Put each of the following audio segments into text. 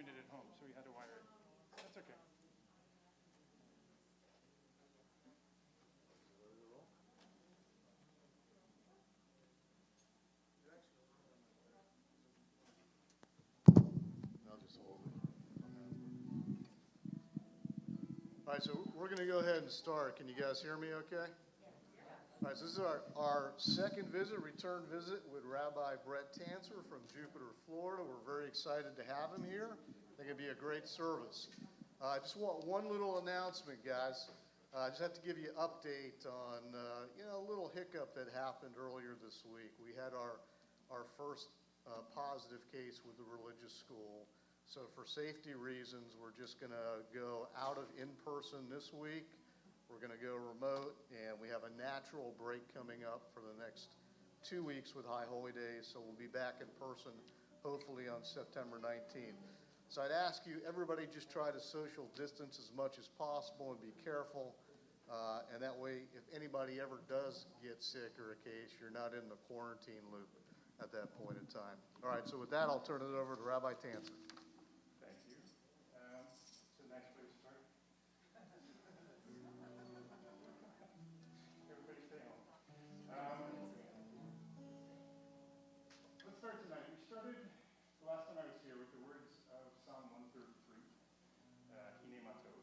unit at home, so we had to wire it. That's okay. I'll just hold it. All right, so we're going to go ahead and start. Can you guys hear me okay? All right, so this is our second return visit with Rabbi Brett Tanzer from Jupiter, Florida. We're very excited to have him here. I think it'd be a great service. I just want one little announcement, guys. I just have to give you an update on, a little hiccup that happened earlier this week. We had our first positive case with the religious school. So for safety reasons, we're just going to go out of in-person this week. We're going to go remote, and we have a natural break coming up for the next 2 weeks with High Holy Days. So we'll be back in person, hopefully on September 19th. So I'd ask you, everybody just try to social distance as much as possible and be careful. And that way, if anybody ever does get sick or a case, you're not in the quarantine loop at that point in time. All right, so with that, I'll turn it over to Rabbi Tanzer. Thank you. It's a nice way to start. Everybody stay home. Let's start tonight. We started the last time I was here with the words of Psalm 133, Hine Matov.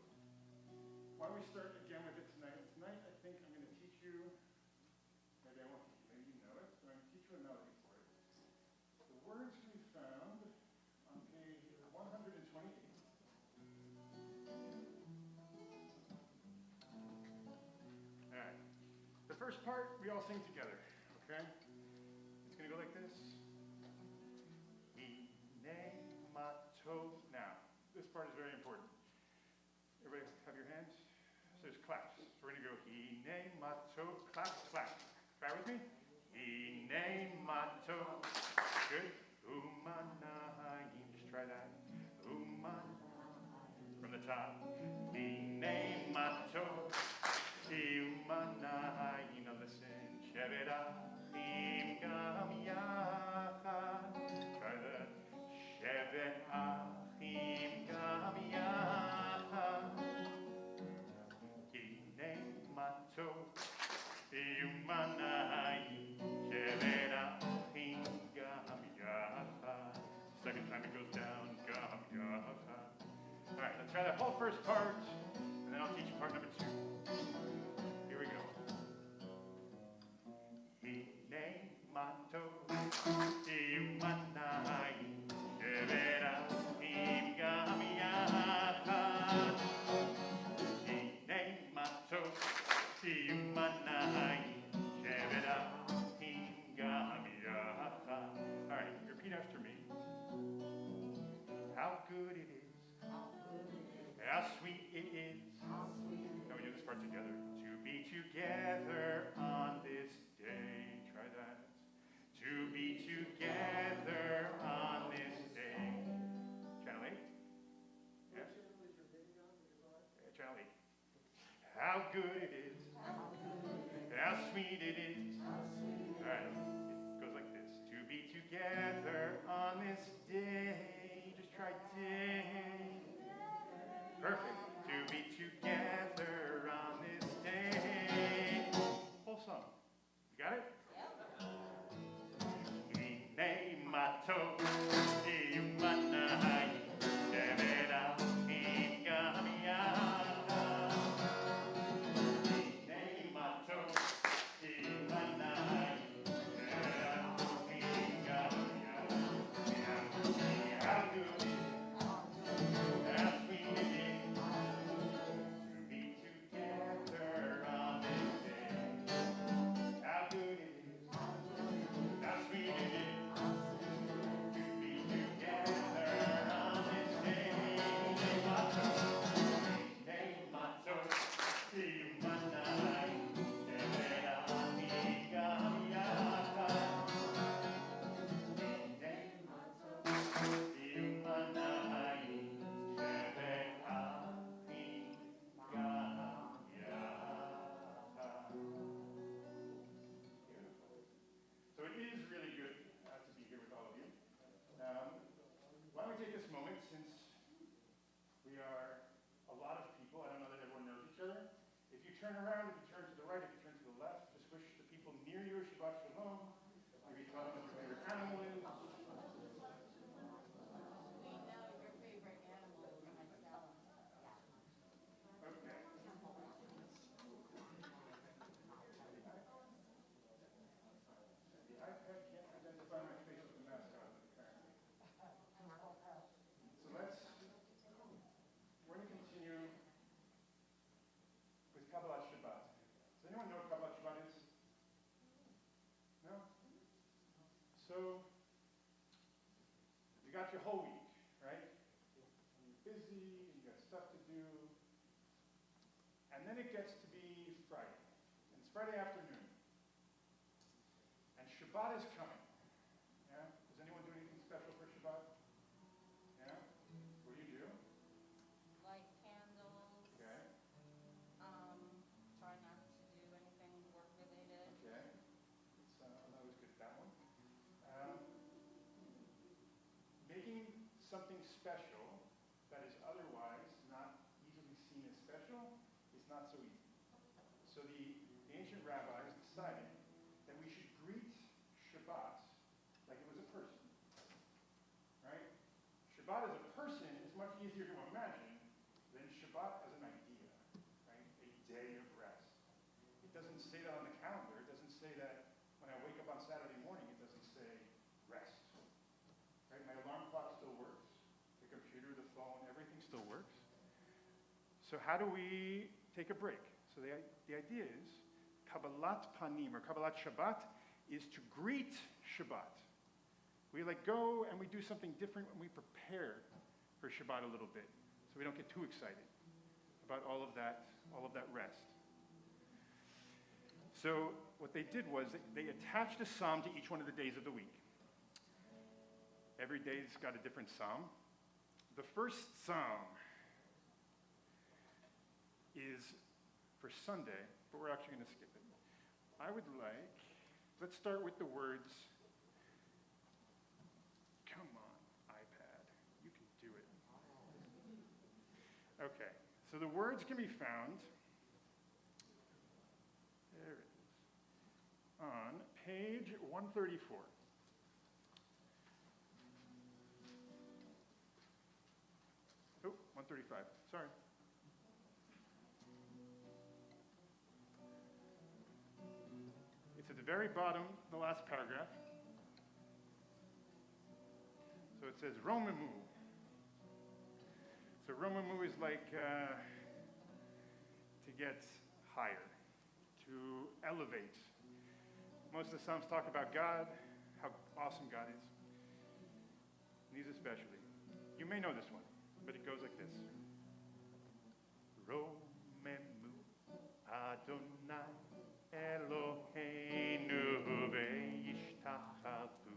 Why don't we start again with it tonight? Tonight, I think I'm going to teach you, maybe I won't teach you, maybe you know it, but I'm going to teach you a melody for it. The words we found on page 128. All right. The first part, we all sing together, okay? It's going to go like this. Hine Matov. Now, this part is very important. Everybody have your hands? So there's claps. So we're going to go Hine Matov, clap, clap. Try with me. Hine Matov. Good. Umanahim. Just try that. From the top. Hine Matov. Umanahim. Now listen. Shevetahim gam yachad. Try that. Shevetahim gam yachad. Hine Matov. Umanahim. Shevetahim gam yachad. Second time it goes down. Gam yachad. All right, let's try that whole first part, and then I'll teach you part number 2. Here we go. Hine Matov, Umanahim, Shevetahim gam yachad. Hine Matov, Umanahim, Shevetahim gam yachad. All right, repeat after me. How good it is. How sweet it is. Now we do this part together. To be together on this day. Try that. To be together on this day. Channel 8? Yes? Channel 8. How good it is. How sweet it is. All right. It goes like this. To be together on this day. Just try day. Perfect. To be together on this day. Whole song. You got it? Hine Matov, Umanahim, Shevetahim gam yachad. Hine Matov, Umanahim. turn around, if you turn to the right, if you turn to the left, just wish the people near you Shabbat Shalom. Maybe tell them what your favorite animal is. We know your favorite animal is myself. Okay. The iPad can't identify my face with the mascot, apparently. So we're going to continue with Kabbalat Shabbat. Does anyone know what Kabbalat Shabbat is? No? So, you got your whole week, right? You're busy, you got stuff to do. And then it gets to be Friday. And it's Friday afternoon. And Shabbat is coming. Yeah? Does anyone do anything special for Shabbat? Yeah? What do you do? Light candles. Okay. Try not to do anything work related. Okay. I'm always good at that one. Making something special that is otherwise not easily seen as special is not so easy. So the ancient rabbis decided that we should greet Shabbat like it was a person. Right? Shabbat as a person is much easier to imagine than Shabbat as an idea. Right? A day of rest. It doesn't say that on the calendar. It doesn't say that when I wake up on Saturday morning, it doesn't say rest. Right? My alarm clock still works. The computer, the phone, everything still works. So how do we take a break? So the idea is Kabbalat Panim, or Kabbalat Shabbat, is to greet Shabbat. We go and we do something different when we prepare for Shabbat a little bit, so we don't get too excited about all of that rest. So what they did was they attached a psalm to each one of the days of the week. Every day's got a different psalm. The first psalm is for Sunday, but we're actually going to skip it. Let's start with the words, come on, iPad, you can do it. Okay, so the words can be found, there it is, on page 134. Oh, 135, sorry. It's at the very bottom, the last paragraph. So it says Romamu. So Romamu is like to get higher, to elevate. Most of the Psalms talk about God, how awesome God is. And these especially. You may know this one, but it goes like this. Romemu Adonai Eloheinu ve'ishtachavu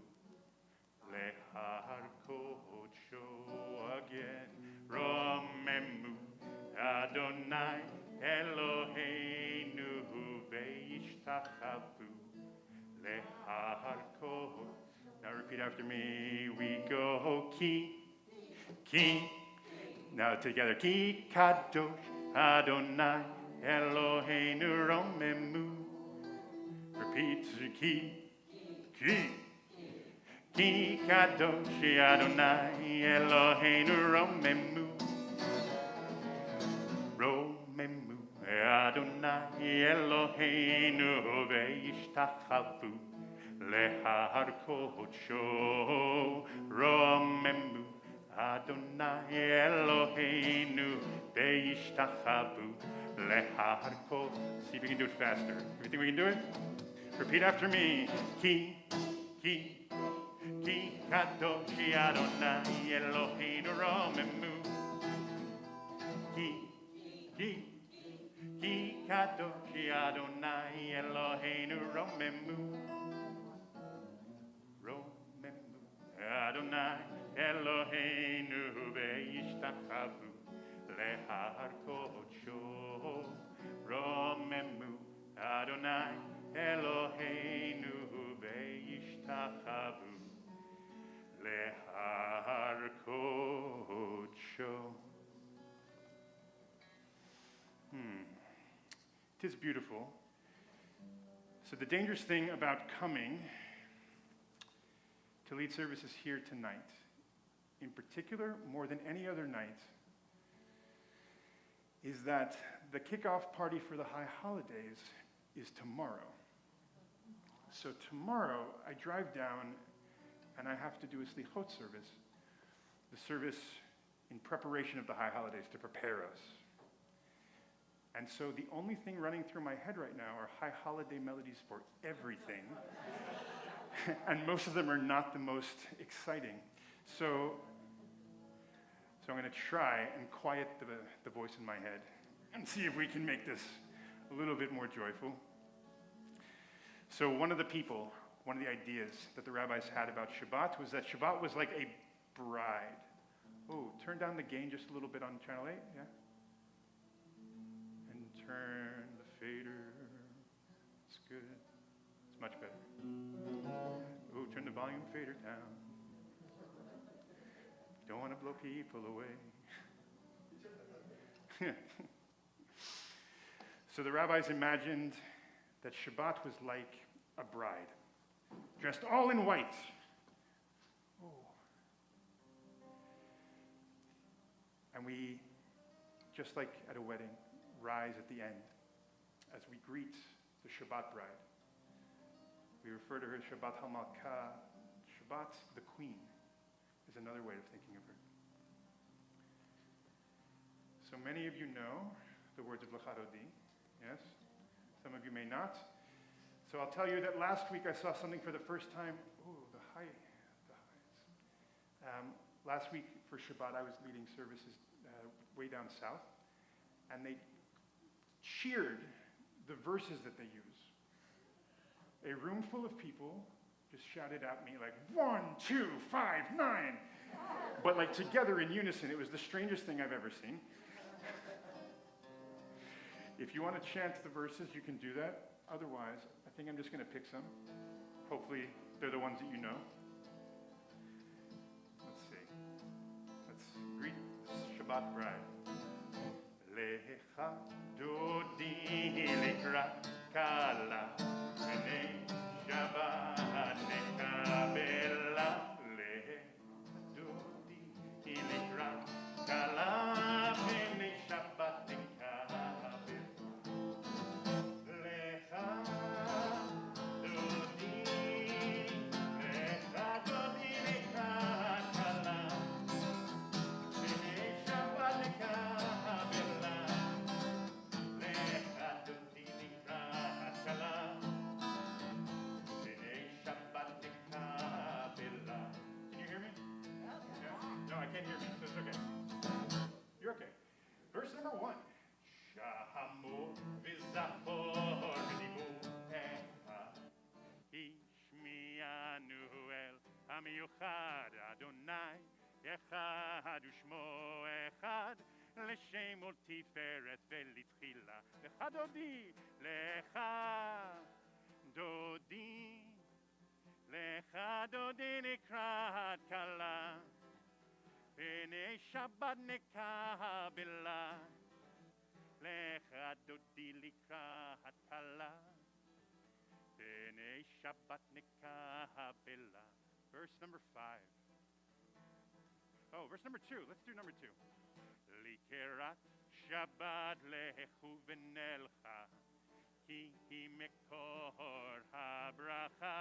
lehar kodsho again. Romemu Adonai Eloheinu ve'ishtachavu lehar kodsho. Now repeat after me. We go ki. Now together. Ki kadosh Adonai Eloheinu romemu. Repeat. Ki kadosh Adonai Eloheinu romemu. Romemu Adonai Eloheinu ve'ishtachavu lehar kodsho. Romemu Adonai Eloheinu ve'ishtachavu lehar kodsho. See if we can do it faster. You think we can do it? Repeat after me. Ki kadosh Adonai Eloheinu romemu. Ki kadosh Adonai Eloheinu romemu. Romemu Adonai Eloheinu ve'ishtachavu lehar kodsho. Romemu Adonai Eloheinu ve'ishtachavu lehar kodsho. 'tis beautiful. So the dangerous thing about coming to lead services here tonight, in particular, more than any other night, is that the kickoff party for the high holidays is tomorrow. So tomorrow, I drive down and I have to do a slichot service, the service in preparation of the high holidays to prepare us. And so the only thing running through my head right now are high holiday melodies for everything. And most of them are not the most exciting. So I'm going to try and quiet the voice in my head and see if we can make this a little bit more joyful. So one of the ideas that the rabbis had about Shabbat was that Shabbat was like a bride. Oh, turn down the gain just a little bit on channel 8, yeah? And turn the fader. It's good. It's much better. Oh, turn the volume fader down. Don't want to blow people away. So the rabbis imagined that Shabbat was like a bride, dressed all in white. Oh. And we, just like at a wedding, rise at the end as we greet the Shabbat bride. We refer to her as Shabbat HaMalkah. Shabbat, the queen, is another way of thinking of her. So many of you know the words of L'Chadodi, yes? Some of you may not. So I'll tell you that last week I saw something for the first time. Oh, the highs. Last week for Shabbat, I was leading services way down south, and they cheered the verses that they use. A room full of people just shouted at me like, 1, 2, 5, 9. But like together in unison, it was the strangest thing I've ever seen. If you want to chant the verses, you can do that. Otherwise, I think I'm just going to pick some. Hopefully, they're the ones that you know. Let's see. Let's greet Shabbat bride. Lecha dodi likrat kala v'nei Shabbat nekabela. Lecha dodi likrat kala v'nei Shabbat nekabela. You're okay. Verse number 1. Shahamor v'zachor v'diburecha Ishmi'anu el hamiyuchad Adonai Echad u'shmo echad L'shem ol tiferet v'litchila Lecha dodi nikrat kala B'nei Shabbat nekabela Lecha dodi likrat kala B'nei Shabbat nekabela. Verse number 5. Oh, verse number 2. Let's do number 2. Likerat Shabbat lechu v'nelcha Ki mekor habracha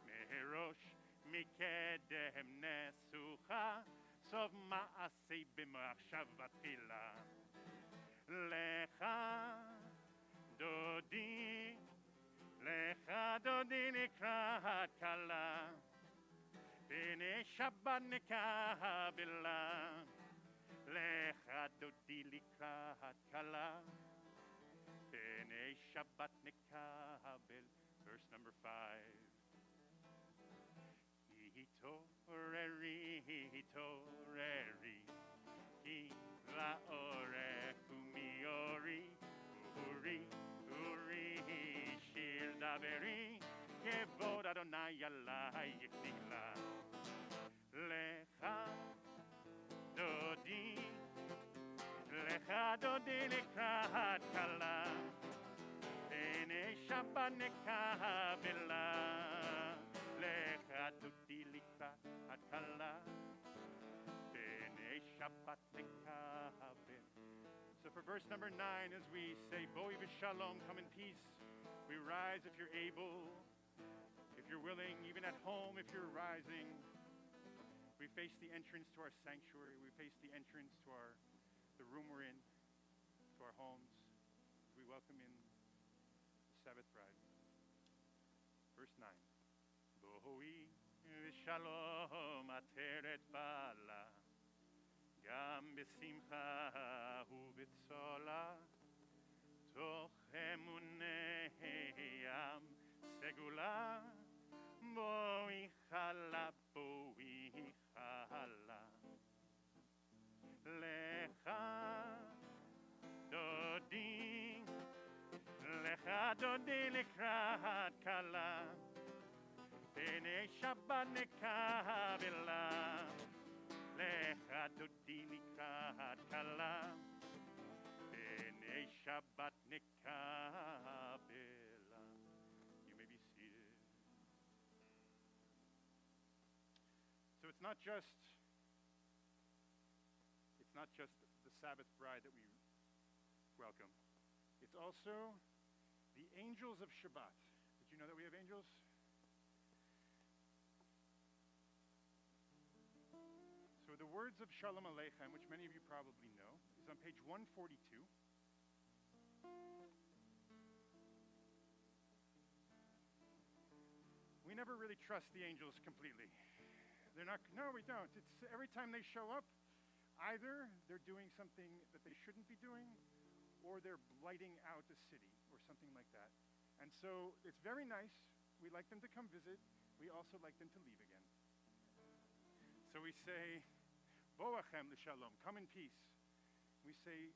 Merosh mikedem nesucha Sov ma'asei b'machshavat tchila Lecha dodi nikrat kala B'nei Shabbat nekabela Lecha dodi likrat kala B'nei Shabbat nekabel. Verse number 5. Hitoreri Ki la'orech u'miori Uri shir daveri Kevod Adonai alai yiknila Lecha dodi likrat kala Shabbat nekabela, lecha dodi likrat hakala, b'nei Shabbat nekabel. So for verse number 9, as we say, Boi v'shalom, come in peace, we rise if you're able, if you're willing, even at home if you're rising. We face the entrance to our sanctuary. We face the entrance to the room we're in, to our homes. We welcome in the Sabbath bride. Verse 9. Boi v'shalom ateret bala, gam b'simcha u'b'tzola, toch emuneyam segula, boi chala, boi chala. Lecha dodi lekrat kala, b'nei Shabbat nekabela, lecha dodi lekrat kala, b'nei Shabbat nekabela. You may be seated. So it's not just the Sabbath bride that we welcome. It's also the angels of Shabbat. Did you know that we have angels? So the words of Shalom Aleichem, which many of you probably know, is on page 142. We never really trust the angels completely. No, we don't. It's every time they show up, either they're doing something that they shouldn't be doing, or they're blighting out a city, or something like that. And so it's very nice. We like them to come visit. We also like them to leave again. So we say, Boachem l'shalom, come in peace. We say,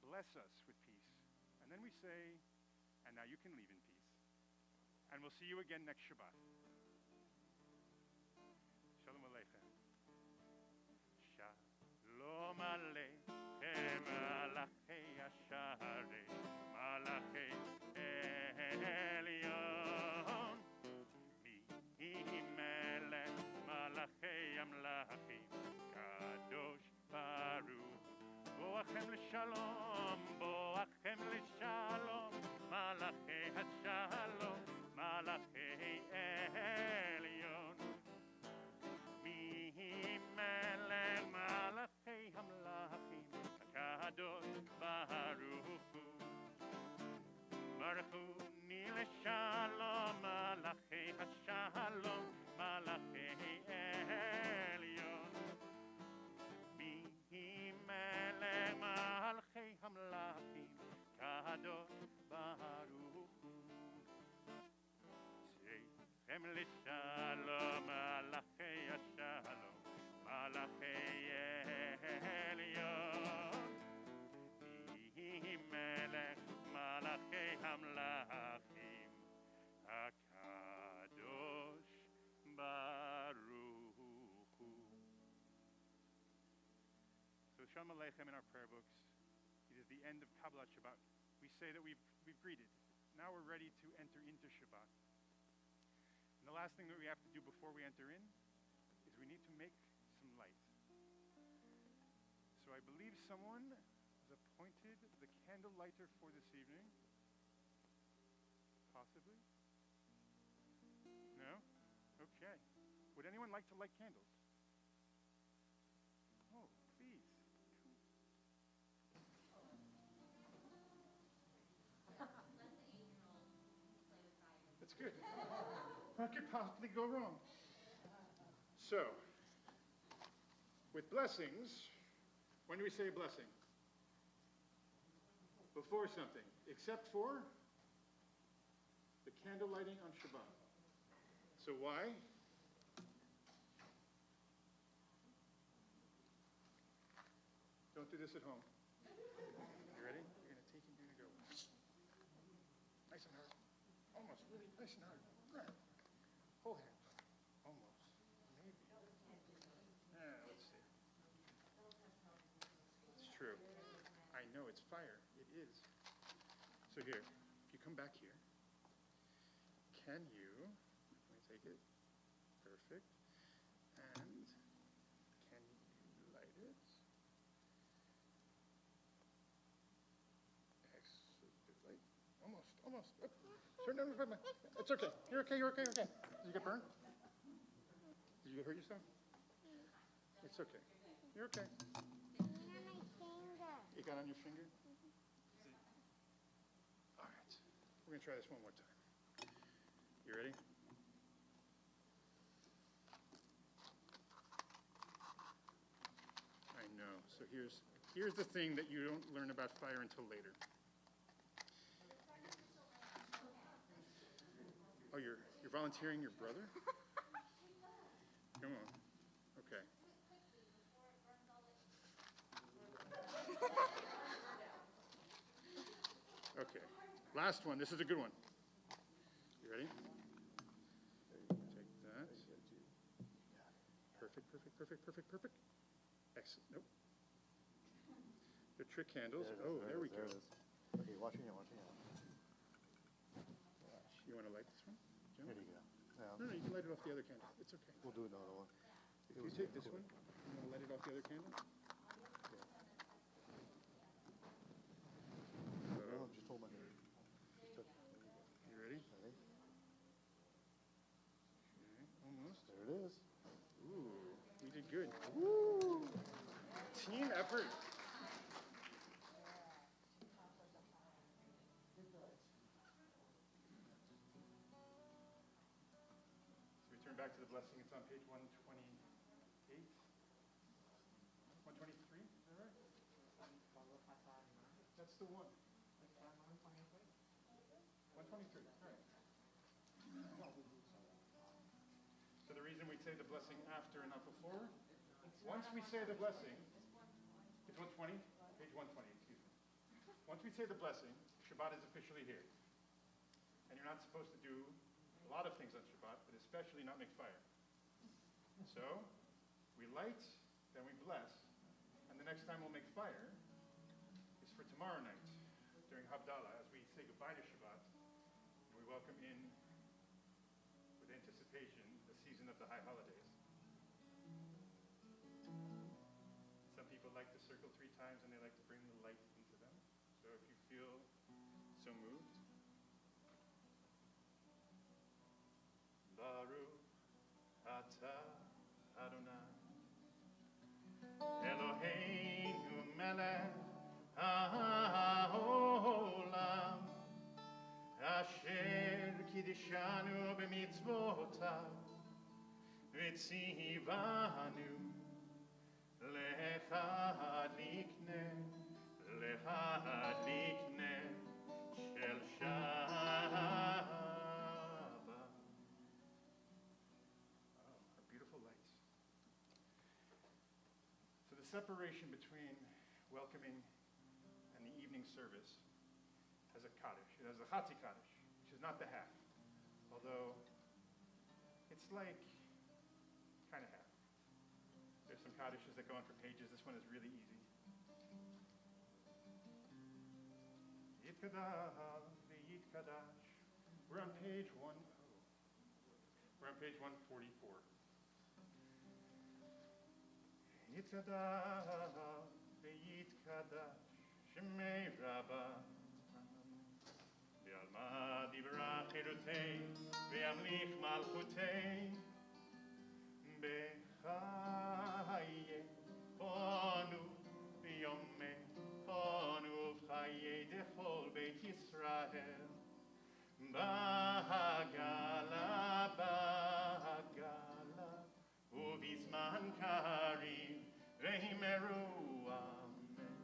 bless us with peace. And then we say, and now you can leave in peace. And we'll see you again next Shabbat. Shalom Aleichem. Shalom Aleichem, Malachei Asharei, Malachei Elyon. Mi melech Malachei Amlachim, Kadosh Baruch. Boachem l'shalom, Boachem l'shalom, Malachei Hashalom, Malachei Elyon. Mi melech Malachei Amlachim, Kadosh Baruch. Baruch ni l'shalom, Malachei Hashalom, Malachei Elyon. Mi melech Malachei Amlachim, Kadosh Baruch. Seichem l'shalom, Malachei Hashalom, Malachei Elyon. Mi melech Malachei Amlachim, HaKadosh Baruch Hu. So Shalom Aleichem in our prayer books, it is the end of Kabbalat Shabbat. We say that we've greeted. Now we're ready to enter into Shabbat. And the last thing that we have to do before we enter in is we need to make some light. So I believe someone has appointed the candle lighter for this evening. Possibly? No? Okay. Would anyone like to light candles? Oh, please. That's good. What could possibly go wrong? So, with blessings, when do we say a blessing? Before something, except for the candle lighting on Shabbat. So why? Don't do this at home. You ready? You're going to take and you're going to go. Nice and hard. Almost. Nice and hard. Right. Whole hand. Almost. Maybe. Let's see. It's true. I know it's fire. It is. So here, if you come come back here. Can you, let me take it, perfect, and can you light it? Excellent, light, almost, oh, turn down, it's okay, you're okay. Did you get burned? Did you hurt yourself? It's okay, you're okay. You got on your finger? All right, we're gonna try this one more time. You ready? I know. So here's the thing that you don't learn about fire until later. Oh, you're volunteering your brother? Come on. Okay. Okay. Last one. This is a good one. You ready? Take that. Perfect. Excellent. Nope. The trick candles. Oh, there we go. Okay, watching it. You want to light this one? Jim? Here you go. No, you can light it off the other candle. It's okay. We'll do another one. You take this one. You want to light it off the other candle? No, just hold my hand. You ready? Okay. Okay, almost. There it is. Ooh, we did good. Woo! Team effort. So we turn back to the blessing. It's on page 128. 123, is that right? That's the one. 123, right. So the reason we say the blessing after and not before, once we say the blessing, it's 120, page 120, excuse me. Once we say the blessing, Shabbat is officially here. And you're not supposed to do a lot of things on Shabbat, but especially not make fire. So, we light, then we bless, and the next time we'll make fire is for tomorrow night, during Havdalah, as we say goodbye to Shabbat, and we welcome in, with anticipation, the season of the high holidays. Some people like to circle 3 times, and they like to bring the light into them. So if you feel so moved, Baruch atah Adonai Eloheinu melech haolam asher kiddushanu b'mitzvotav v'tzivanu לחדליקנה של שבת. Our beautiful lights. So the separation between welcoming and the evening service has a Kaddish. It has a Chatzi Kaddish, which is not the half, although it's like kind of half. There's some Kaddishes that go on for pages. This one is really easy. Yitkadash. We're on page 144. Yitkadash, Yitkadash, Shemei Rabbah. Ve'alma dibra chirutei, ve'amlich malchutei. Bechaye chonu b'yomei chonu v'chaye dechol Beit Yisrael b'hagala ובזמן קריב והימרו אמן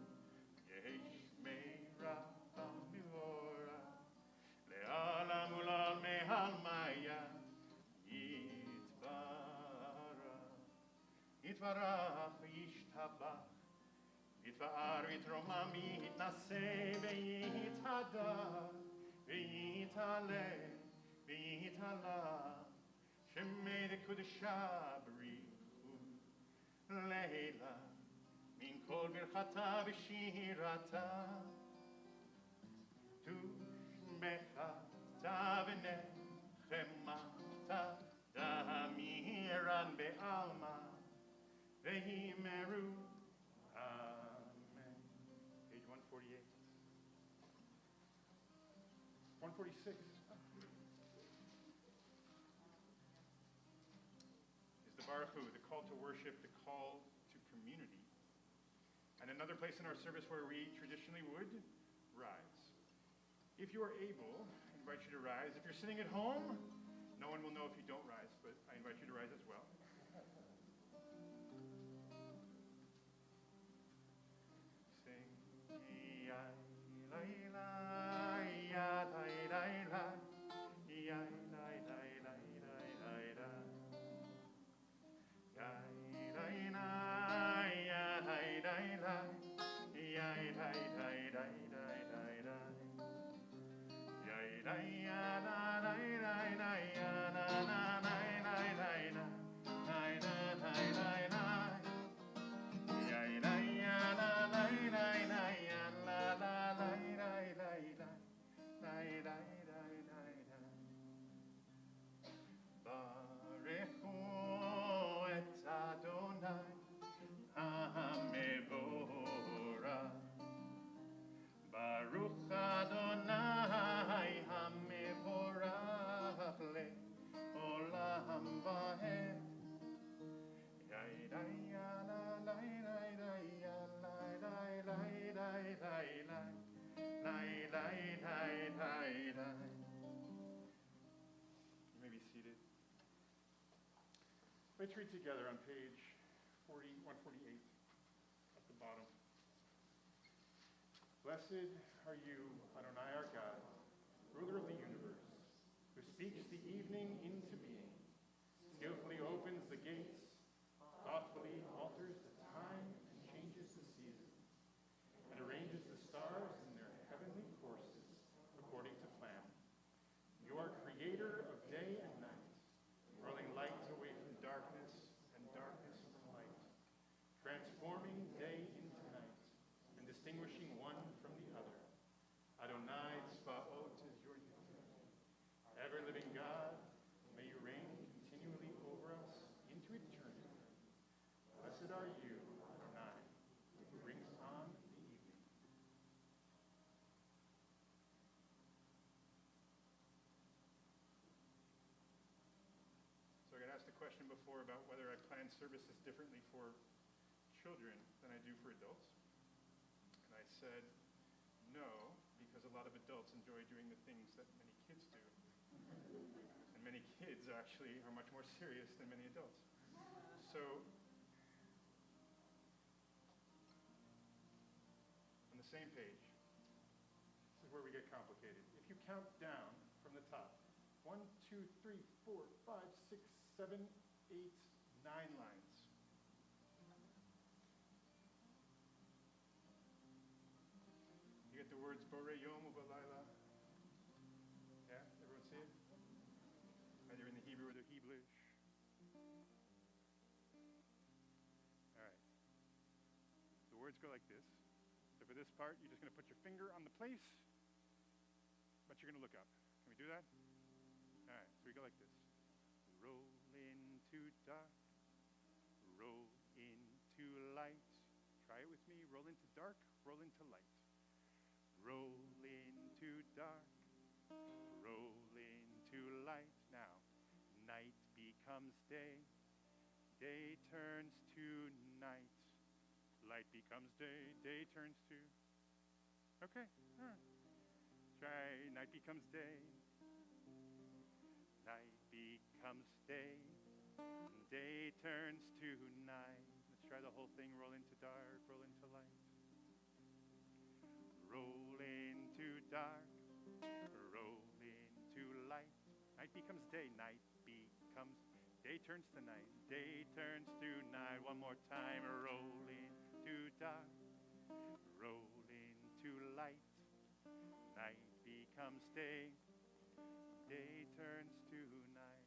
יש מירה במאורה לעולם ולעולמי עלמיה יתברך וישתבח יתפאר ויתרומם ויתנשא ויתהדר ויתעלה ויתעלה שמי דקודשה בריחו לילה מן כל ברכתה ושירתה Mecha Tavene Chemata Damiran Be'alma Vehimeru. Amen. Page 148. 146. Is the Baruch Hu, the call to worship, the call to community. And another place in our service where we traditionally would rise. If you are able, I invite you to rise. If you're sitting at home, no one will know if you don't rise, but I invite you to rise as well. Sing. Baruch Adonai HaMevorach le'olam va'ed. You may be seated. Let's read together on page 148 at the bottom. Blessed are you, Adonai our God, ruler of the universe, who speaks the evening into being, skillfully opens the gates, thoughtfully alters the time and changes the season, and arranges the stars in their heavenly courses according to plan. You are creator of day and night, hurling light away from darkness and darkness from light, transforming day into night and distinguishing one from the other. Adonai Tzvaot is your name. Ever-living God, may you reign continually over us into eternity. Blessed are you, Adonai, who brings on the evening. So I got asked a question before about whether I plan services differently for children than I do for adults. And I said no, because a lot of adults enjoy doing the things that many kids do. And many kids actually are much more serious than many adults. So on the same page, This is where we get complicated. If you count down from the top, 1, 2, 3, 4, 5, 6, 7, 8, 9 lines. you get the words Bore Yom Uvalayla. Yeah, everyone see it? Either in the Hebrew or the Hebrewish. All right. The words go like this. So for this part, you're just going to put your finger on the place, but you're going to look up. Can we do that? All right. So we go like this. Roll into dark. Roll into light. Try it with me. Roll into dark. Roll into light. Roll into dark. Roll into light. Now, night becomes day. Day turns to night. Light becomes day. Day turns to... Okay. All right. Try night becomes day. Night becomes day. Day turns to night. Let's try the whole thing. Roll into dark. Roll into light. Roll into dark. Roll into light. Night becomes day. Night becomes... Day turns to night. Day turns to night. One more time. Roll into dark. Roll into light. Night becomes day. Day turns to night.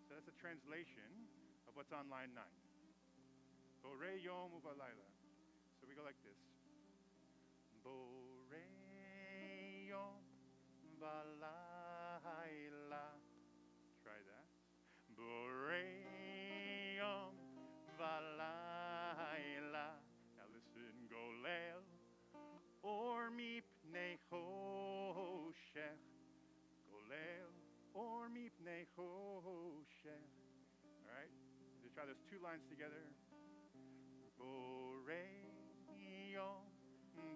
So that's a translation of what's on line 9. Bore Yom Uvalayla. So we go like this. Bore Yom balayla. Try that. Boreyom balayla. Now listen, golel or mipnei choshech. Golel or mipnei choshech. All right, just try those two lines together. Boreyom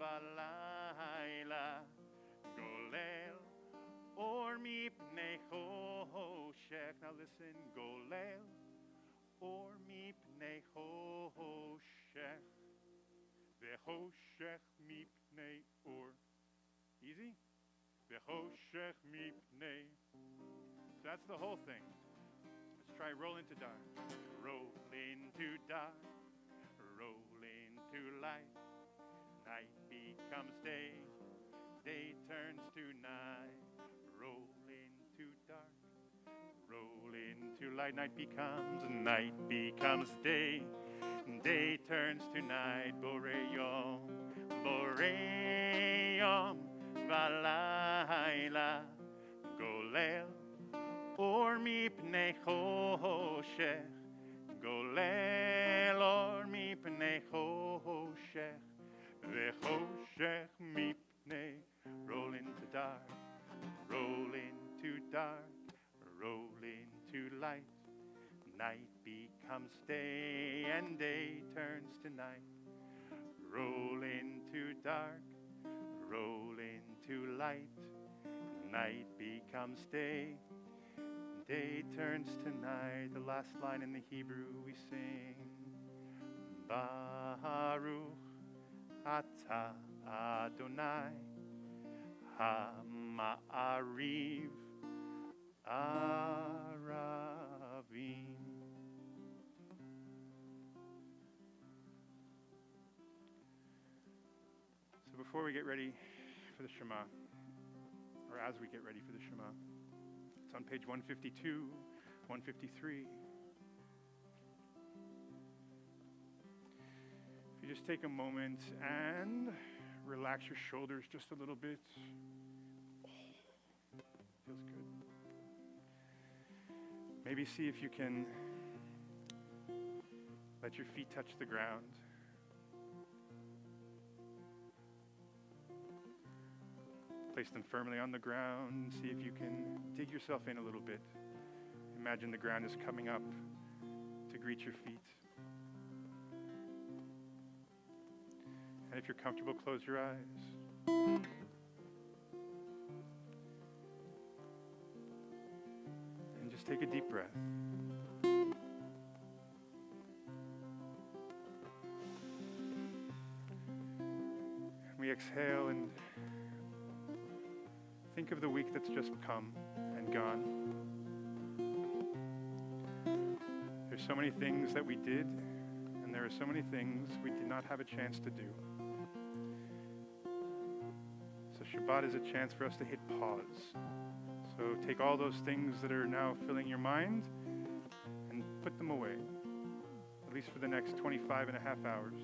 balayla. Golel or mipnei choshech. Now listen, golel or mipnei choshech. Vechoshech mipnei or. Easy? Vechoshech mipnei. So that's the whole thing. Let's try roll into dark. Roll into dark. Roll into light. Night becomes day. Day turns to night. Roll into dark. Roll into light. Night becomes day. Day turns to night. Boreyom, boreyom, balayla. Golel or mipnei choshech. Golel or mipnei choshech. Vechoshech mipnei. Roll into dark. Roll into dark. Roll into light. Night becomes day and day turns to night. Roll into dark. Roll into light. Night becomes day. Day turns to night. The last line in the Hebrew we sing. Baruch atah Adonai ha-ma'ariv aravim. So before we get ready for the Shema, or as we get ready for the Shema, it's on page 152, 153. If you just take a moment and relax your shoulders just a little bit. Oh, feels good. Maybe see if you can let your feet touch the ground. Place them firmly on the ground. See if you can dig yourself in a little bit. Imagine the ground is coming up to greet your feet. And if you're comfortable, close your eyes. And just take a deep breath. We exhale and think of the week that's just come and gone. There's so many things that we did, and there are so many things we did not have a chance to do. So Shabbat is a chance for us to hit pause. So take all those things that are now filling your mind and put them away, at least for the next 25 and a half hours.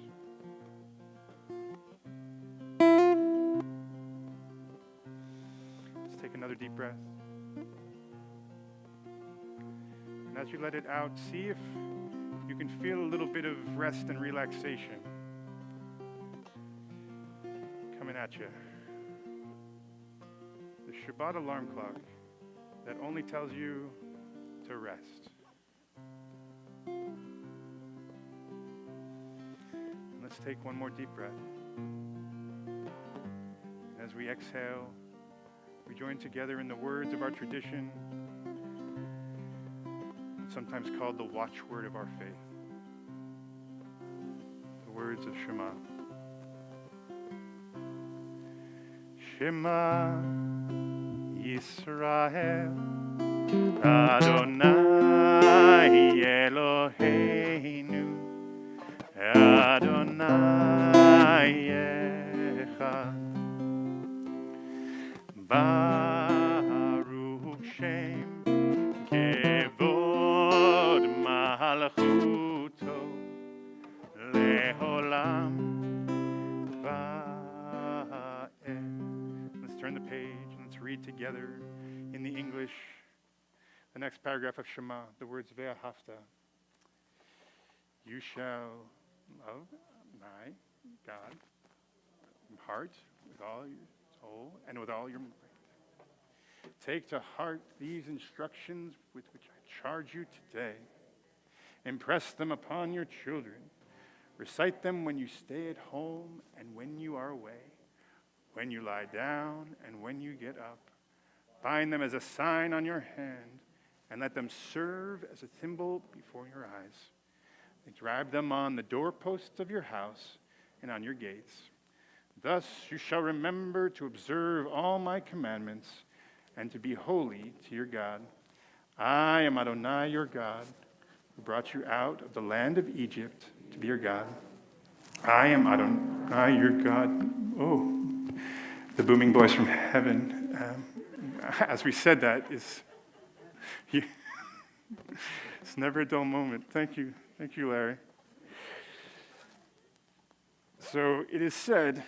Take another deep breath. And as you let it out, see if you can feel a little bit of rest and relaxation coming at you. The Shabbat alarm clock that only tells you to rest. And let's take one more deep breath. As we exhale, we join together in the words of our tradition, sometimes called the Watchword of Our Faith. The words of Shema. Shema Yisrael Adonai Eloheinu Adonai Echad Baruch Shem Kevod Malchuto Leolam Va'ed. Let's turn the page and let's read together English, the next paragraph of Shema, the words Ve'ahavta. You shall love my God, heart, with all your soul, and with all your might. Take to heart these instructions with which I charge you today. Impress them upon your children. Recite them when you stay at home and when you are away, when you lie down and when you get up. Bind them as a sign on your hand, and let them serve as a symbol before your eyes. Inscribe them on the doorposts of your house and on your gates. Thus you shall remember to observe all my commandments and to be holy to your God. I am Adonai, your God, who brought you out of the land of Egypt to be your God. I am Adonai, your God. Oh, the booming voice from heaven. As we said that, it's never a dull moment. Thank you, Larry. So it is said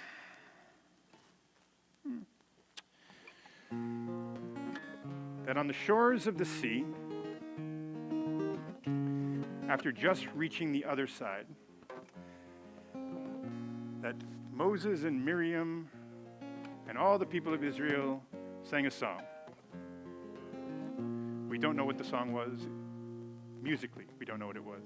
that on the shores of the sea, after just reaching the other side, that Moses and Miriam and all the people of Israel sang a song. We don't know what the song was. Musically, we don't know what it was.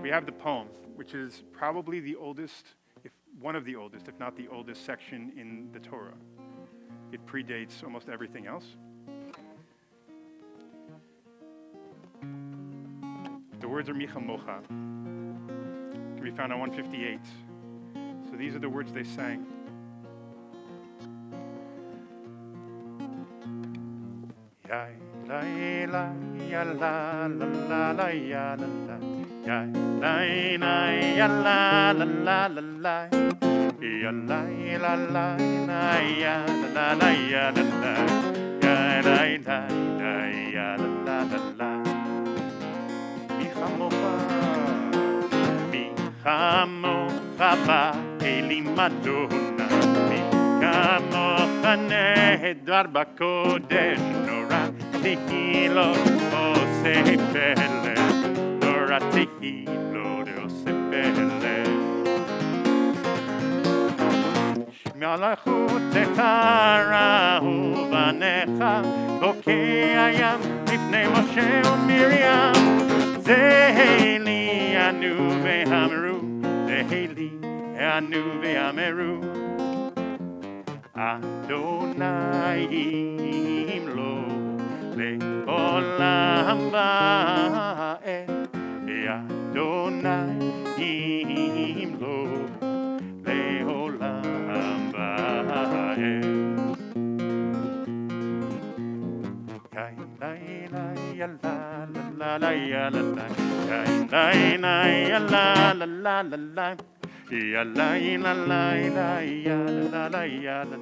We have the poem, which is probably the oldest, if one of the oldest, if not the oldest section in the Torah. It predates almost everything else. The words are Micha Mocha. Can be found on 158. So these are the words they sang. Ya la la ya la la la ya la la ya la ya la la la ya la la ya la la ya la ya la ya la Micha mocha ba elim Adonai Micha mocha nehedar b'kodesh nora tehilo oseh pele nora tehilo oseh pele מלאכותך ראו בניך בוקע ים לפני משה ומרים זהלי ענו ואמרו זהלי ענו ואמרו אדוני ימלוך לעולם ועד אדוני ימלוך לעולם ועד ya la la la ya la la ya la la la la la ya la la la ya la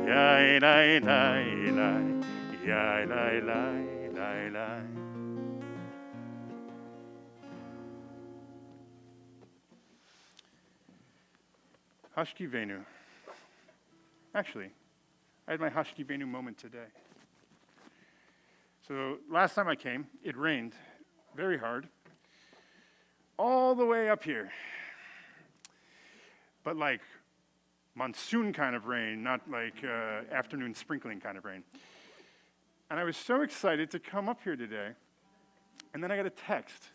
la ya la ya la la ya la la Hashkivenu. Actually, I had my Hashkivenu moment today. So last time I came, it rained very hard, all the way up here. But like monsoon kind of rain, not like afternoon sprinkling kind of rain. And I was so excited to come up here today. And then I got a text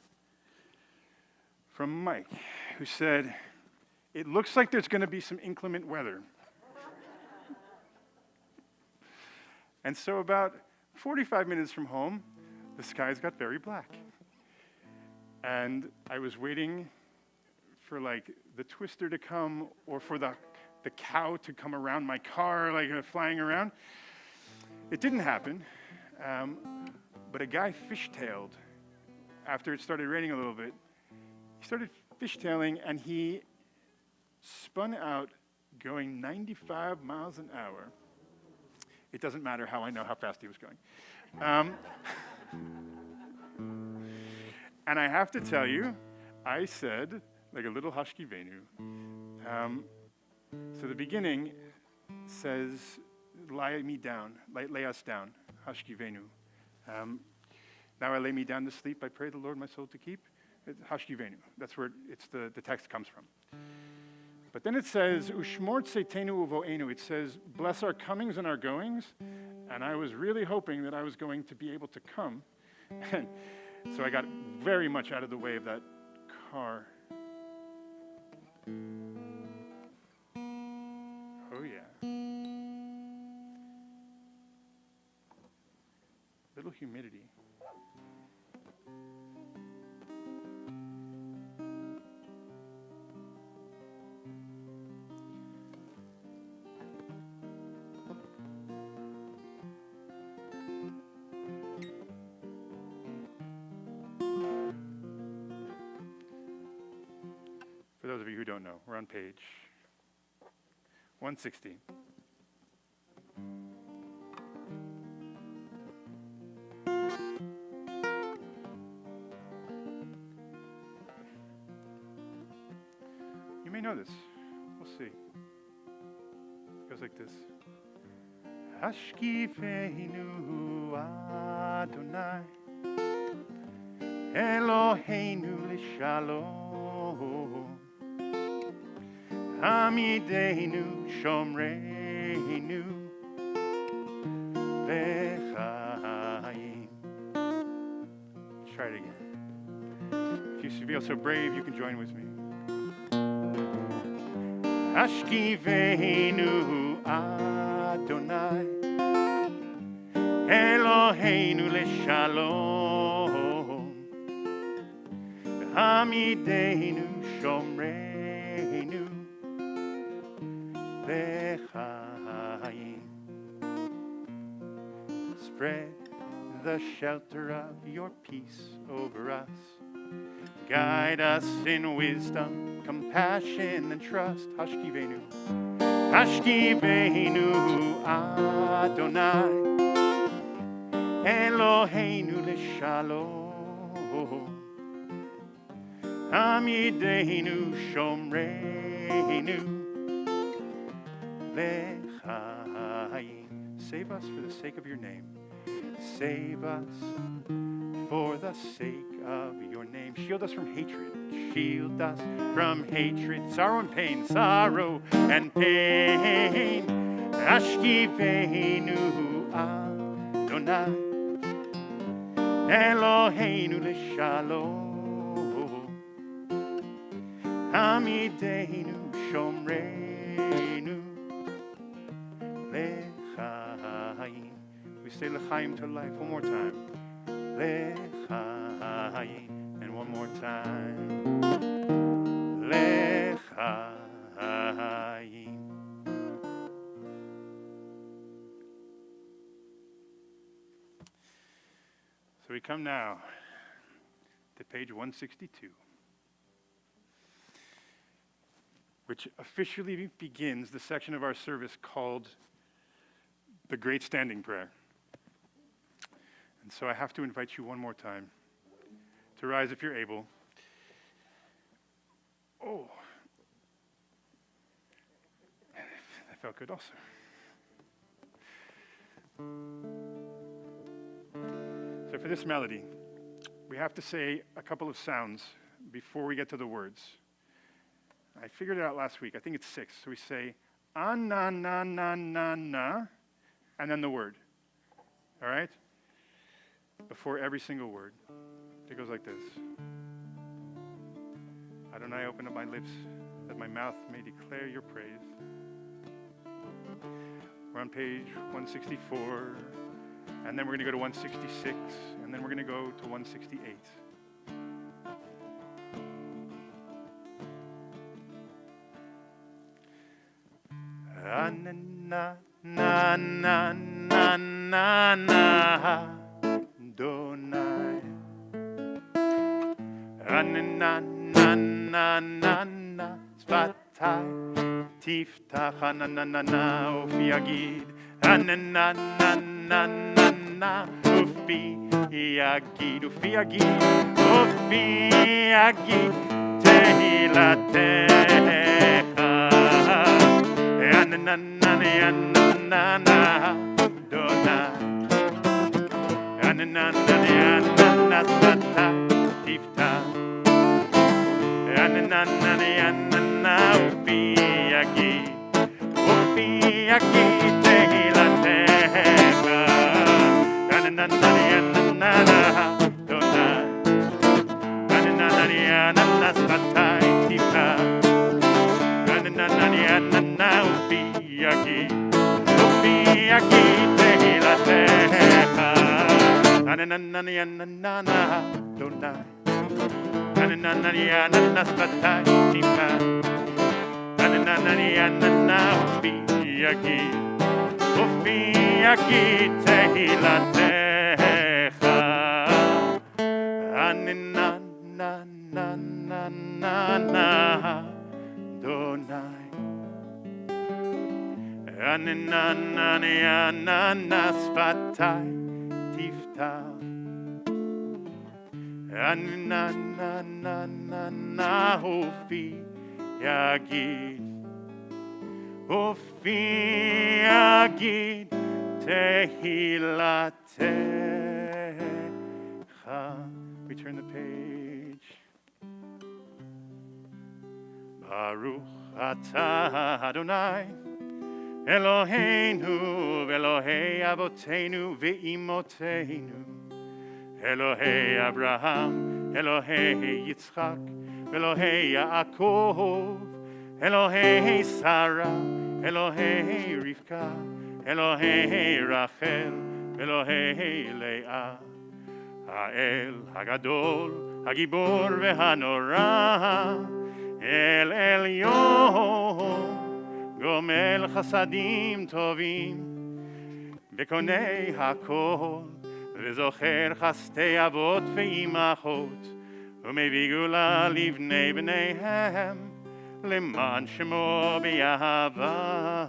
from Mike, who said, it looks like there's going to be some inclement weather. And so about 45 minutes from home, the skies got very black. And I was waiting for like the twister to come or for the cow to come around my car, like flying around. It didn't happen, but a guy fishtailing after it started raining a little bit. He started fishtailing and he spun out going 95 miles an hour. It doesn't matter how I know how fast he was going. And I have to tell you, I said, like a little Hashkivenu. So the beginning says, lay me down, lay us down. Hashkivenu. Now I lay me down to sleep. I pray the Lord my soul to keep. Hashkivenu. That's where the text comes from. But then it says, Ushmort seitenu uvoenu. It says, bless our comings and our goings. And I was really hoping that I was going to be able to come. And so I got very much out of the way of that car. Oh, yeah. Little humidity. For those of you who don't know, we're on page 160. You may know this. We'll see. It goes like this. Hashkifeinu Adonai Eloheinu l'shalom Hamideinu Shomreinu Lechaim. Let's try it again. If you feel so brave, you can join with me. Hashkivenu Adonai Eloheinu l'shalom Hamideinu Shomreinu Lechaim. Spread the shelter of your peace over us. Guide us in wisdom, compassion, and trust. Hashkivenu. Hashkivenu Adonai Eloheinu l'shalom Hamideinu Shomreinu Lechaim. Save us for the sake of your name. Save us for the sake of your name. Shield us from hatred. Shield us from hatred. Sorrow and pain. Sorrow and pain. Ashkivenu Adonai Eloheinu l'shalom Hamideinu Shomreinu Lechaim. We say Lechaim to life one more time. Lechaim. And one more time. Lechaim. So we come now to page 162, which officially begins the section of our service called the Great Standing Prayer. And so I have to invite you one more time to rise if you're able. Oh, that felt good also. So for this melody, we have to say a couple of sounds before we get to the words. I figured it out last week. I think it's 6. So we say, na, na, na, na, na, and then the word. All right? Before every single word. It goes like this. Adonai, open up my lips, that my mouth may declare your praise. We're on page 164, and then we're going to go to 166, and then we're going to go to 168. Na na na na na na Adonai. Na na na na na Svatai Tiftach na na na na Ufi Yagid. Na na na na na Ufi Yagid. Ufi Yagid. Ufi Yagid Tehilatecha. Na na na na na na Adonai. We turn the page. Baruch atah Adonai Eloheinu Elohei Avotenu ve'imotenu Elohei Abraham Elohei Yitzchak Elohei Yaakov Elohei Sarah Elohei Rivka Elohei Rachel Elohei Leah האל הגדול, הגיבור והנורא, אל עליון, גומל חסדים טובים, וקונה הכל, וזוכר חסדי אבות ואימהות, ומביא גאולה לבני בניהם, למען שמו באהבה.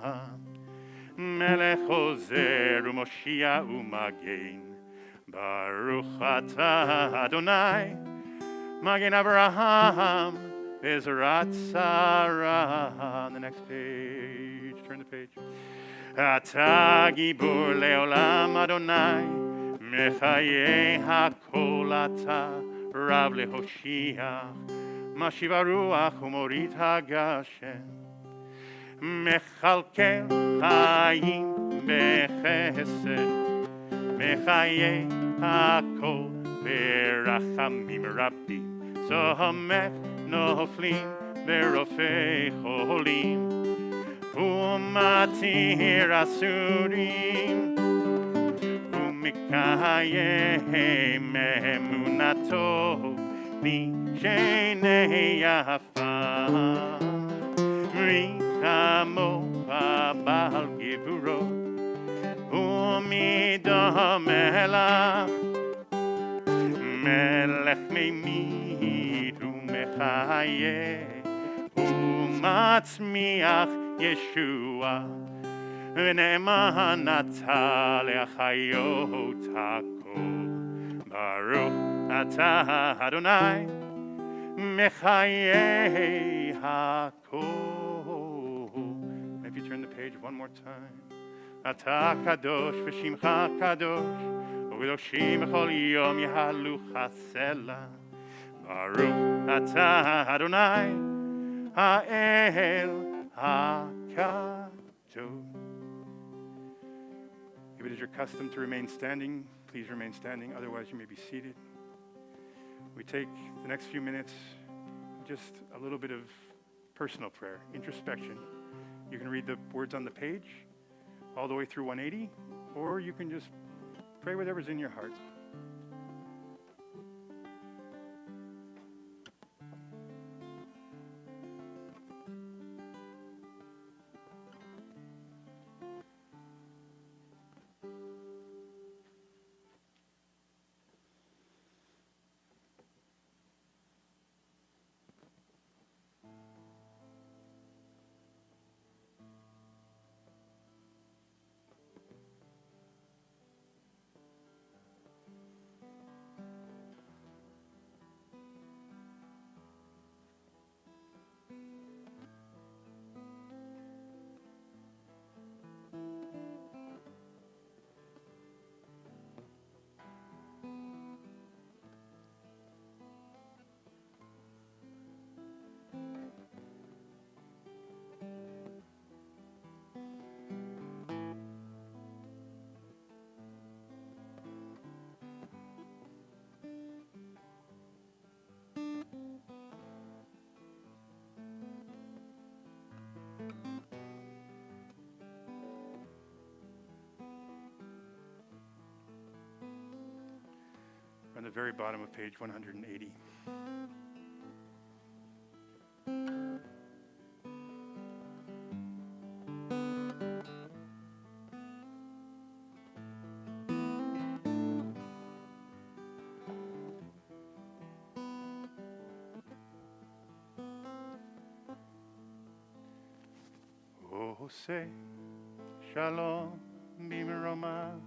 מלך עוזר ומושיע ומגן, Baruch atah Adonai, Magen Abraham, Bezrat Sarah. On the next page, turn the page. Atah Gibor Leolam Adonai, Mechaye HaKol Atah, Rav Lehoshiach, Mashiv HaRuach Umorit HaGashem, Mechalkel Chayim Bechesed, Mechaye HaKol Berachamim Rabbim Somech Noflim Berofei Cholim Umatir Asurim Umikaye Memunato Mishenei Yafa Richamo Abal Givuro Umidah melech, melech meimid umechayeh, umatzmiach Yeshua, v'ne'eman atah le'achayot hakol. Baruch atah Adonai, mechayeh hakol. If you turn the page one more time. אתה קדוש ושמך קדוש, וקדושים בכל יום יעלו חסלה. ברוך אתה אדוני, האל הקדוש. If it is your custom to remain standing, please remain standing, otherwise you may be seated. We take the next few minutes, just a little bit of personal prayer, introspection. You can read the words on the page, all the way through 180, or you can just pray whatever's in your heart. on the very bottom of page 180. Say shalom bimromav.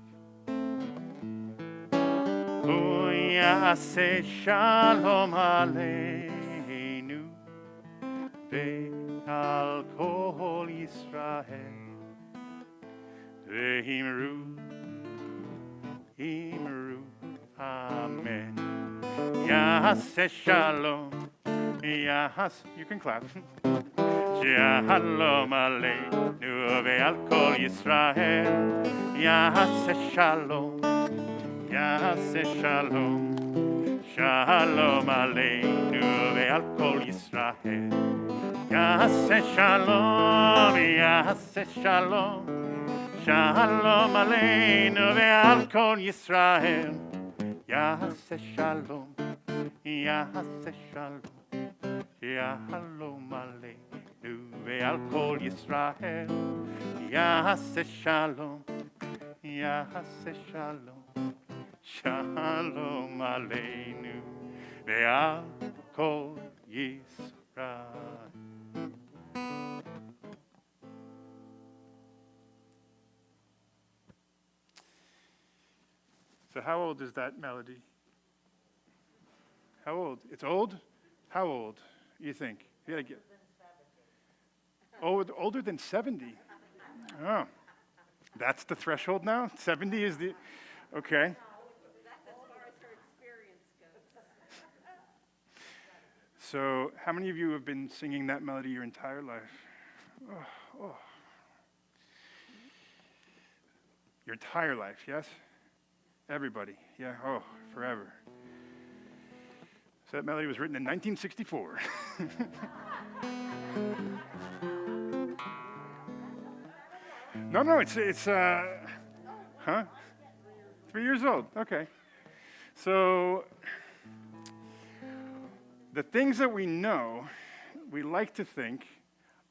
Oh, say shalom aleinu ve'al kol Yisrael ve'imru amen. Say shalom. You can clap. Shalom aleinu ve'al kol Yisrael. Yaseh shalom, yaseh shalom. Shalom aleinu ve'al kol Yisrael. Yaseh shalom, yaseh shalom. Shalom aleinu ve'al kol Yisrael. Yaseh shalom, yaseh shalom. Shalom aleinu ve'al kol Yisrael. Yaseh shalom, yaseh shalom. Shalom aleinu ve'al kol Yisrael. So how old is that melody? How old? It's old? How old, you think? You gotta get older than 70. Oh, that's the threshold now? 70 is the, okay. That's as far as her experience goes. So how many of you have been singing that melody your entire life? Oh. Your entire life, yes? Everybody, yeah, forever. So that melody was written in 1964. No, it's 3 years old, okay. So the things that we know, we like to think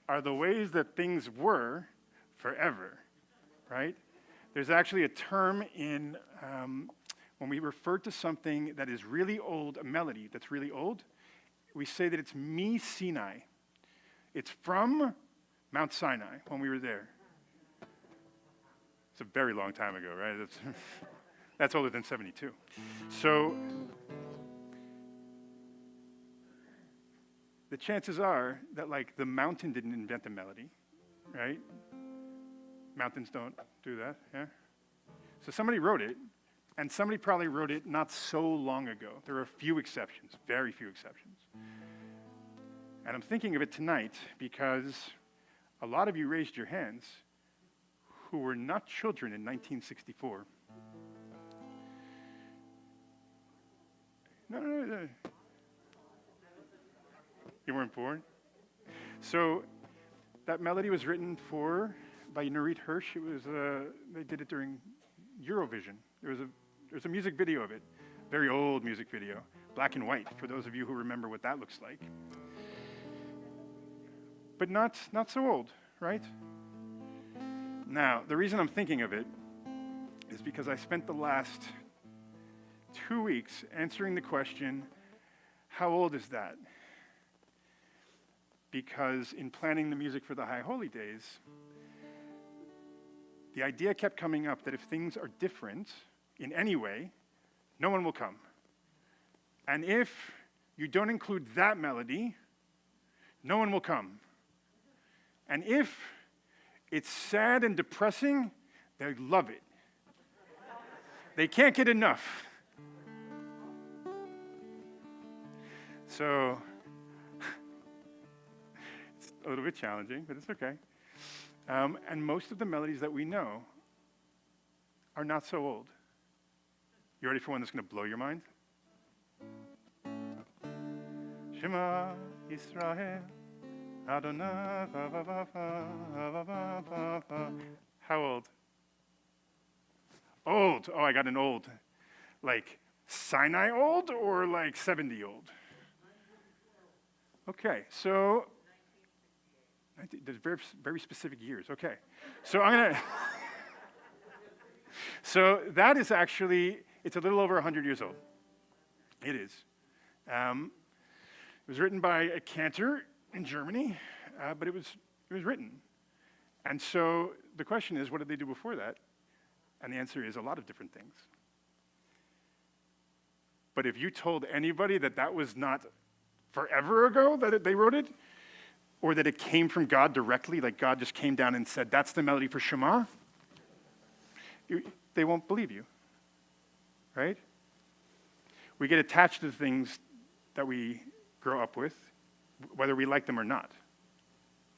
are the ways that things were forever, right? There's actually a term in, when we refer to something that is really old, a melody that's really old, we say that it's Mi Sinai. It's from Mount Sinai when we were there. It's a very long time ago, right? That's older than 72. So the chances are that like the mountain didn't invent the melody, right? Mountains don't do that, yeah? So somebody wrote it, and somebody probably wrote it not so long ago. There are a few exceptions, very few exceptions. And I'm thinking of it tonight because a lot of you raised your hands who were not children in 1964. No. You weren't born? So that melody was written by Nurit Hirsch. It was they did it during Eurovision. There's a music video of it, very old music video, black and white, for those of you who remember what that looks like. But not so old, right? Now, the reason I'm thinking of it is because I spent the last 2 weeks answering the question, how old is that? Because in planning the music for the High Holy Days, the idea kept coming up that if things are different in any way, no one will come. And if you don't include that melody, no one will come. And if it's sad and depressing, they love it. They can't get enough. So it's a little bit challenging, but it's okay. And most of the melodies that we know are not so old. You ready for one that's going to blow your mind? Shema Yisrael, Adonai, va, va, va, va, va, va, va, va. How old? Old. Oh, I got an old. Like Sinai old or like 70 old? Okay, so there's very, very specific years. Okay, so I'm gonna. So that is actually, it's a little over 100 years old. It is. It was written by a cantor in Germany, but it was written. And so the question is, what did they do before that? And the answer is a lot of different things. But if you told anybody that that was not forever ago that they wrote it, or that it came from God directly, like God just came down and said, that's the melody for Shema, they won't believe you, right? We get attached to the things that we grow up with, whether we like them or not.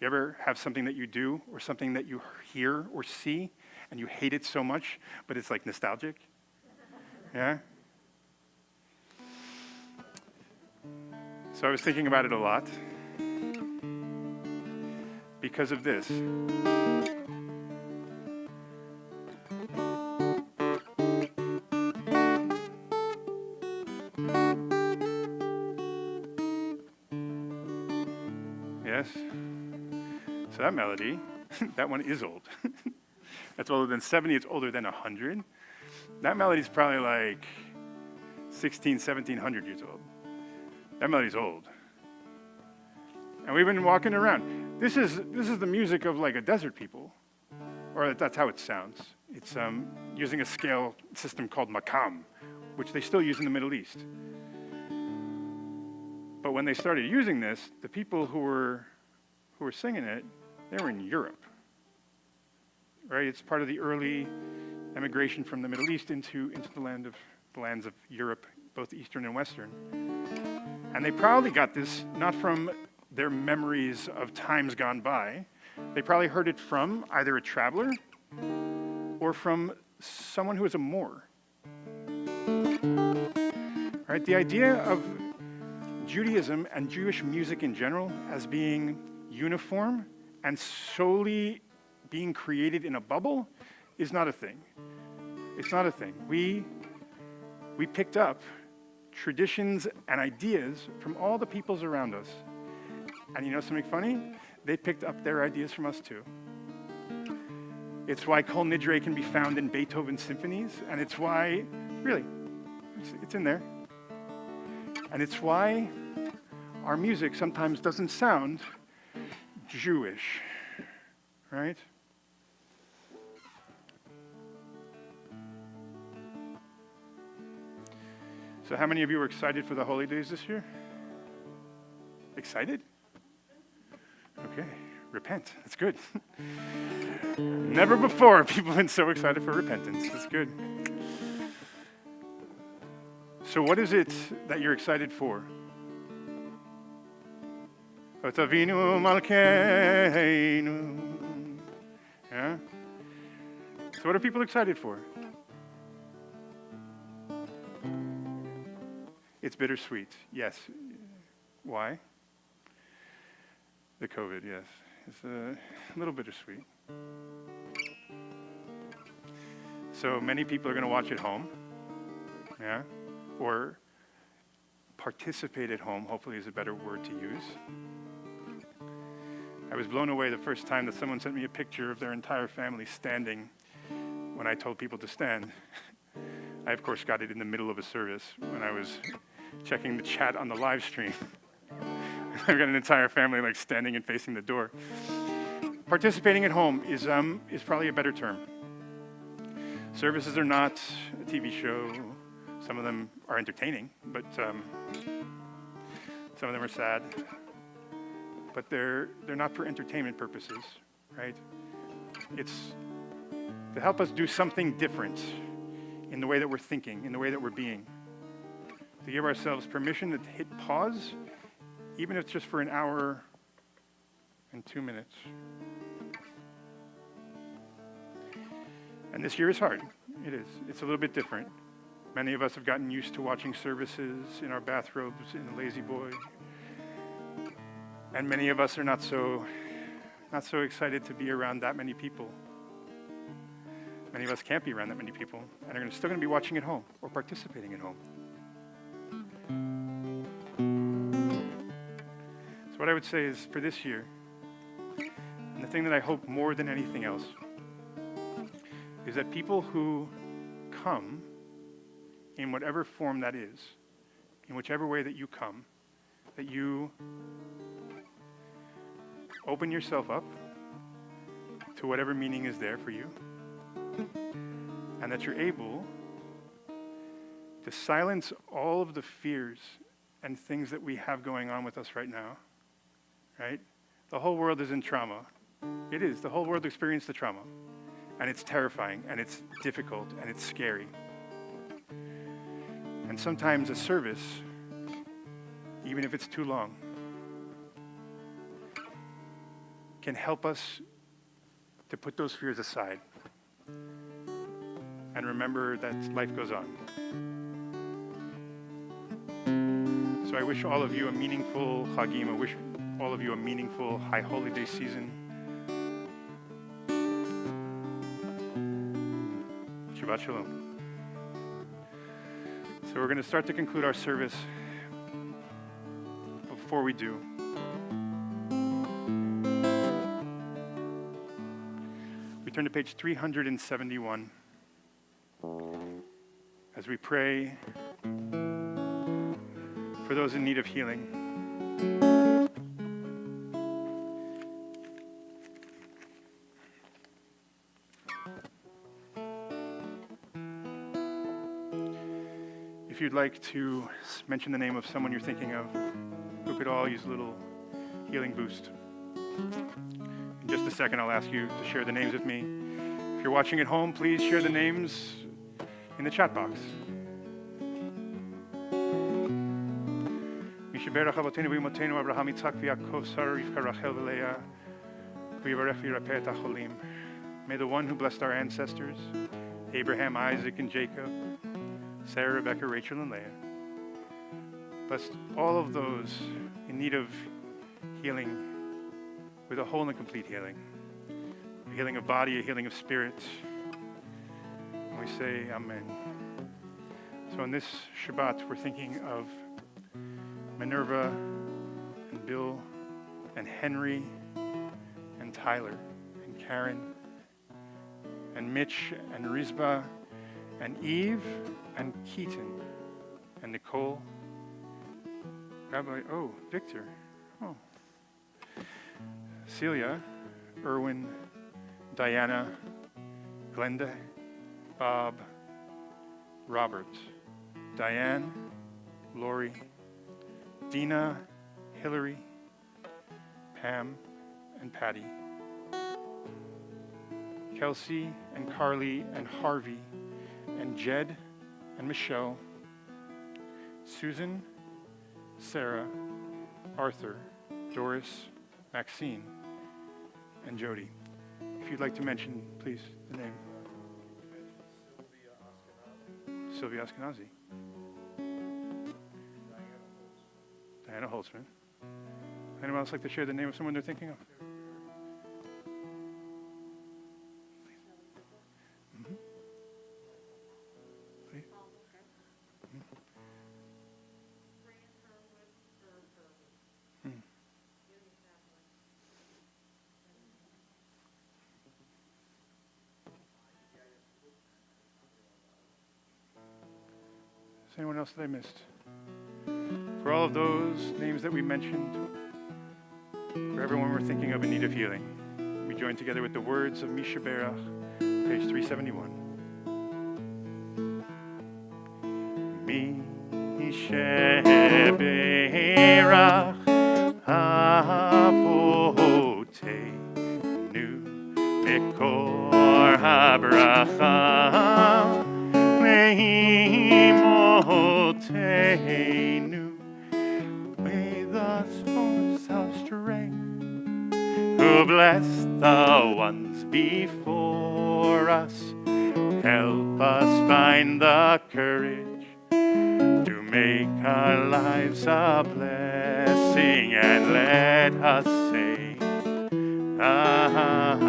You ever have something that you do or something that you hear or see and you hate it so much, but it's like nostalgic? Yeah? So I was thinking about it a lot because of this. Yes? So that melody, that one is old. That's older than 70, it's older than 100. That melody's probably like 1700 years old. That melody's old. And we've been walking around. This is the music of like a desert people, or that's how it sounds. It's using a scale system called makam, which they still use in the Middle East. But when they started using this, the people who were singing it, they were in Europe, right? It's part of the early emigration from the Middle East into the lands of Europe, both Eastern and Western. And they probably got this not from their memories of times gone by. They probably heard it from either a traveler or from someone who was a Moor. Right? The idea of Judaism and Jewish music in general as being uniform and solely being created in a bubble is not a thing. It's not a thing. We picked up traditions and ideas from all the peoples around us. And you know something funny? They picked up their ideas from us too. It's why Kol Nidre can be found in Beethoven's symphonies, and it's why, really, it's in there. And it's why our music sometimes doesn't sound Jewish, right? So how many of you are excited for the Holy Days this year? Excited? Okay, repent. That's good. Never before have people been so excited for repentance. That's good. So what is it that you're excited for? Otavinu Malkeinu. Yeah? So what are people excited for? It's bittersweet, yes. Why? The COVID, yes. It's a little bittersweet. So many people are going to watch at home, yeah? Or participate at home, hopefully is a better word to use. I was blown away the first time that someone sent me a picture of their entire family standing when I told people to stand. I, of course, got it in the middle of a service when I was checking the chat on the live stream. I've got an entire family like standing and facing the door. Participating at home is probably a better term. Services are not a TV show. Some of them are entertaining, but some of them are sad. But they're not for entertainment purposes, right? It's to help us do something different in the way that we're thinking, in the way that we're being. To give ourselves permission to hit pause, even if it's just for an hour and 2 minutes. And this year is hard. It is. It's a little bit different. Many of us have gotten used to watching services in our bathrobes in the Lazy Boy. And many of us are not so excited to be around that many people. Many of us can't be around that many people and are still going to be watching at home or participating at home. So what I would say is for this year, and the thing that I hope more than anything else, is that people who come, in whatever form that is, in whichever way that you come, that you open yourself up to whatever meaning is there for you, and that you're able to silence all of the fears and things that we have going on with us right now, right? The whole world is in trauma. It is. The whole world experienced the trauma. And it's terrifying, and it's difficult, and it's scary. And sometimes a service, even if it's too long, can help us to put those fears aside and remember that life goes on. So I wish all of you a meaningful Chagim. I wish all of you a meaningful High Holy Day season. Shabbat Shalom. So we're going to start to conclude our service. Before we do, we turn to page 371 as we pray for those in need of healing. If you'd like to mention the name of someone you're thinking of, who could all use a little healing boost. In just a second, I'll ask you to share the names with me. If you're watching at home, please share the names in the chat box. Mishaberach Avotenu v'Imotenu Abraham Yitzhak v'Yaakov Sarah Rivka Rachel v'Leah v'Yivarech v'Yirapeh et HaCholim. May the one who blessed our ancestors, Abraham, Isaac, and Jacob, Sarah, Rebecca, Rachel, and Leah, bless all of those in need of healing with a whole and complete healing. A healing of body, a healing of spirit. And we say Amen. So on this Shabbat, we're thinking of Minerva and Bill and Henry and Tyler and Karen and Mitch and Rizba and Eve and Keaton and Nicole. Rabbi, Victor. Celia, Erwin, Diana, Glenda, Bob, Robert, Diane, Lori, Dina, Hillary, Pam, and Patty, Kelsey and Carly and Harvey and Jed and Michelle, Susan, Sarah, Arthur, Doris, Maxine, and Jody. If you'd like to mention, please, the name. Sylvia Ashkenazi. Diana Holtzman. Anyone else like to share the name of someone they're thinking of? Anyone else that I missed? For all of those names that we mentioned, for everyone we're thinking of in need of healing, we join together with the words of Misha Berach, page 371. Misha Berach Avoteinu Mekor HaBracha Leimotenu, with a source of strength, who bless the ones before us. Help us find the courage to make our lives a blessing, and let us say Amen.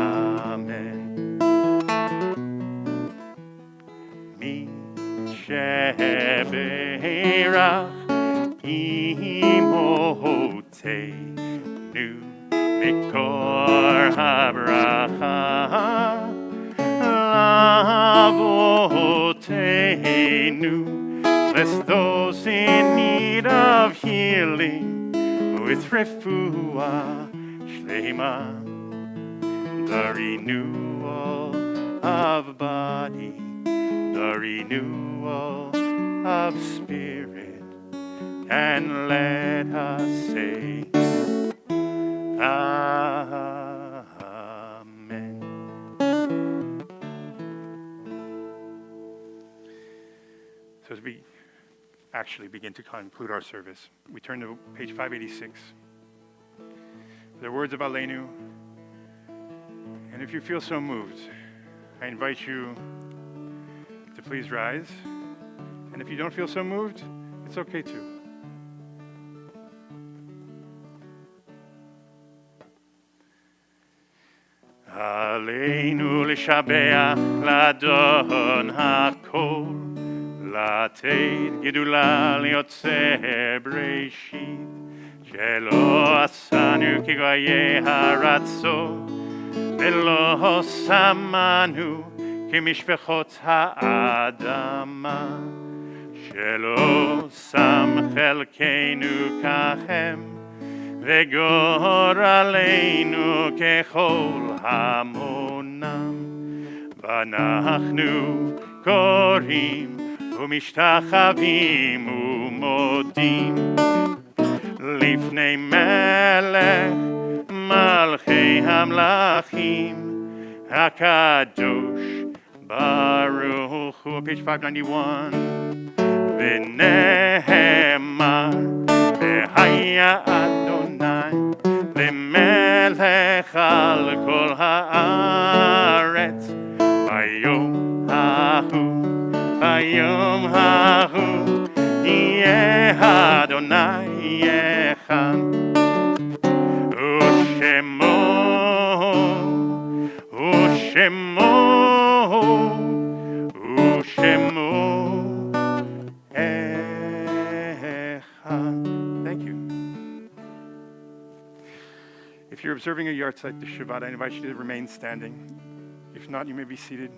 Sheberach imot Avotenu Mikor habracha Avotenu. Bless those in need of healing with refuah shlema, the renewal of body, the renewal of spirit, and let us say Amen. So as we actually begin to conclude our service, we turn to page 586. The words of Aleinu. And if you feel so moved, I invite you to please rise. And if you don't feel so moved, it's okay too. Aleinu l'shabeach l'adon hakol, לתת גדולה ליוצא בראשית, שלא עשנו כגויי הרצון, ולא שמנו כמשפחות האדמה, שלא שם חלקנו כהם, וגורלנו ככל המונם, ואנחנו קוראים ומשתחווים ומודים לפני מלך מלכי המלכים הקדוש ברוך הוא. page 591. ונאמר והיה אדוני למלך על כל הארץ ביום ההוא, ביום ההוא יהיה אדוני אחד, ושמו אחד. Thank you. If you're observing a yard site this Shabbat, I invite you to remain standing. If not, you may be seated.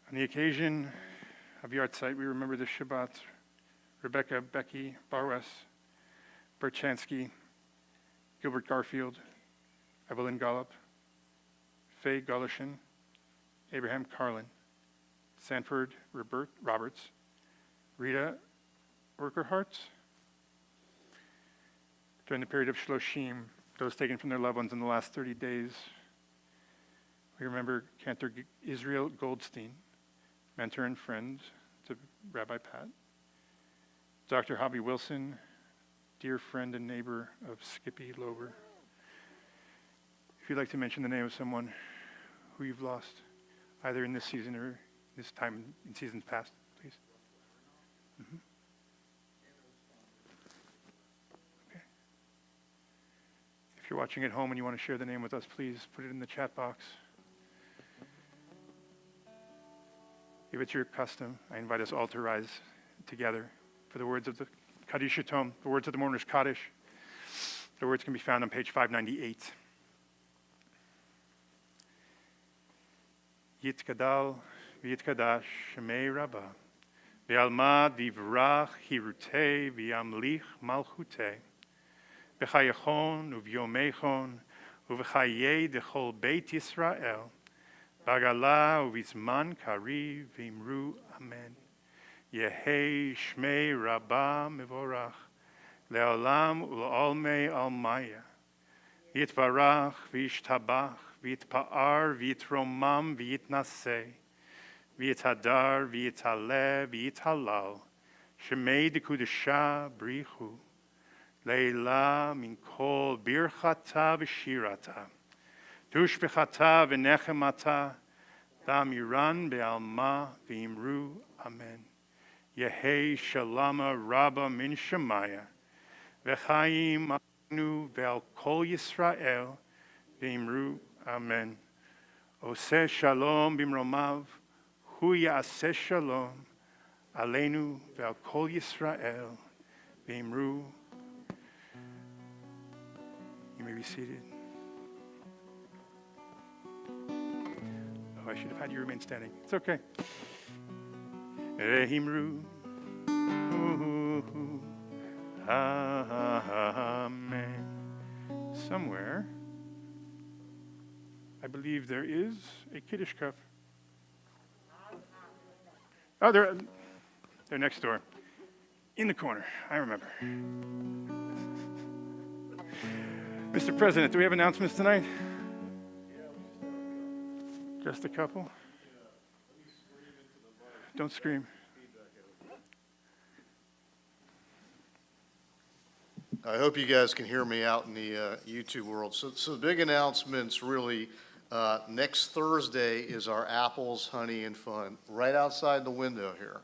On the occasion of Yard Site, we remember this Shabbat Rebecca, Becky, Barwes, Berchansky, Gilbert Garfield, Evelyn Gollop, Faye Golishin, Abraham Carlin, Sanford Roberts, Rita Urquhart. During the period of Shloshim, those taken from their loved ones in the last 30 days, we remember Cantor Israel Goldstein, mentor and friend to Rabbi Pat, Dr. Hobby Wilson, dear friend and neighbor of Skippy Lober. If you'd like to mention the name of someone who you've lost, either in this season or this time in seasons past, please. Mm-hmm. Okay. If you're watching at home and you want to share the name with us, please put it in the chat box. If it's your custom, I invite us all to rise together for the words of the Karishiton, the words of the mourner's Kaddish. The words can be found on page 598. Yitkadal v'yitkadash shemei Rabbah v'alma divrach hirutei v'yamlich malchutei v'chayachon uv'yomechon uv'chayei dechol beit Yisrael Bagala uvizman kari v'imru amen. Yehei shmei Rabbah mevorach le'olam u'olmei almaya. Yitvarach v'yishtabach v'yitpa'ar v'yitromam v'yitnaseh v'yithadar v'yithaleh v'yithalal shemei dekudesha brichu leila min kol birchata v'shirata tushbechata v'nechemata damiran be'alma v'imru amen. Yehei shalama rabba min shemaya v'chaim anu ve'al kol Yisrael v'imru amen. Oseh shalom bimromav hu ya'aseh shalom Aleinu ve'al kol Yisrael ve'imru. You may be seated. Oh, I should have had you remain standing. It's okay. Ve'imru. Amen. Somewhere, I believe there is a Kiddush cup. Oh, they're next door. In the corner. I remember. Mr. President, do we have announcements tonight? Just a couple? Don't scream. I hope you guys can hear me out in the YouTube world. So the big announcements really, next Thursday is our Apples, Honey, and Fun right outside the window here.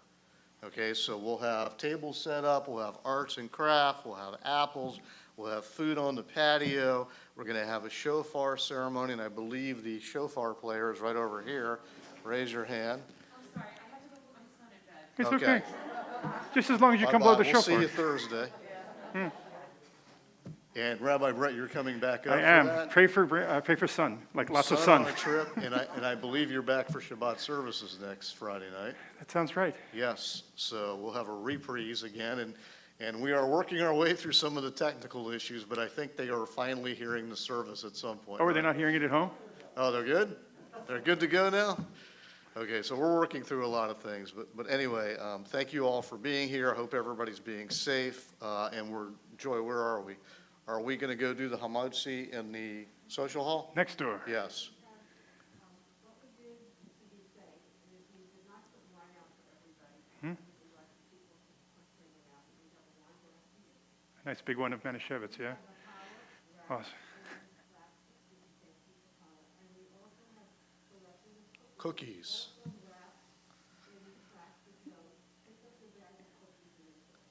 Okay, so we'll have tables set up, we'll have arts and craft, we'll have apples, we'll have food on the patio. We're going to have a shofar ceremony, and I believe the shofar player is right over here. Raise your hand. I'm sorry, I have to go put my son in bed. It's okay. Just as long as you come blow the We'll shofar. see you Thursday. And Rabbi Brett, you're coming back up I for am. that? Pray for sun, like lots of sun. On a trip, and I believe you're back for Shabbat services next Friday night. That sounds right. Yes, so we'll have a reprise again, and we are working our way through some of the technical issues, but I think they are finally hearing the service at some point. Oh, are they right? not hearing it at home? Oh, they're good? They're good to go now? Okay, so we're working through a lot of things, but anyway, thank you all for being here. I hope everybody's being safe, and Joy, where are we? Are we going to go do the hamotzi in the social hall? Next door. Yes. What we did to be safe is we did not put wine out for everybody. We let people put things out. We have a wine glass here. Nice big one of Manischewitz, yeah? Awesome. And we also have selected Cookies.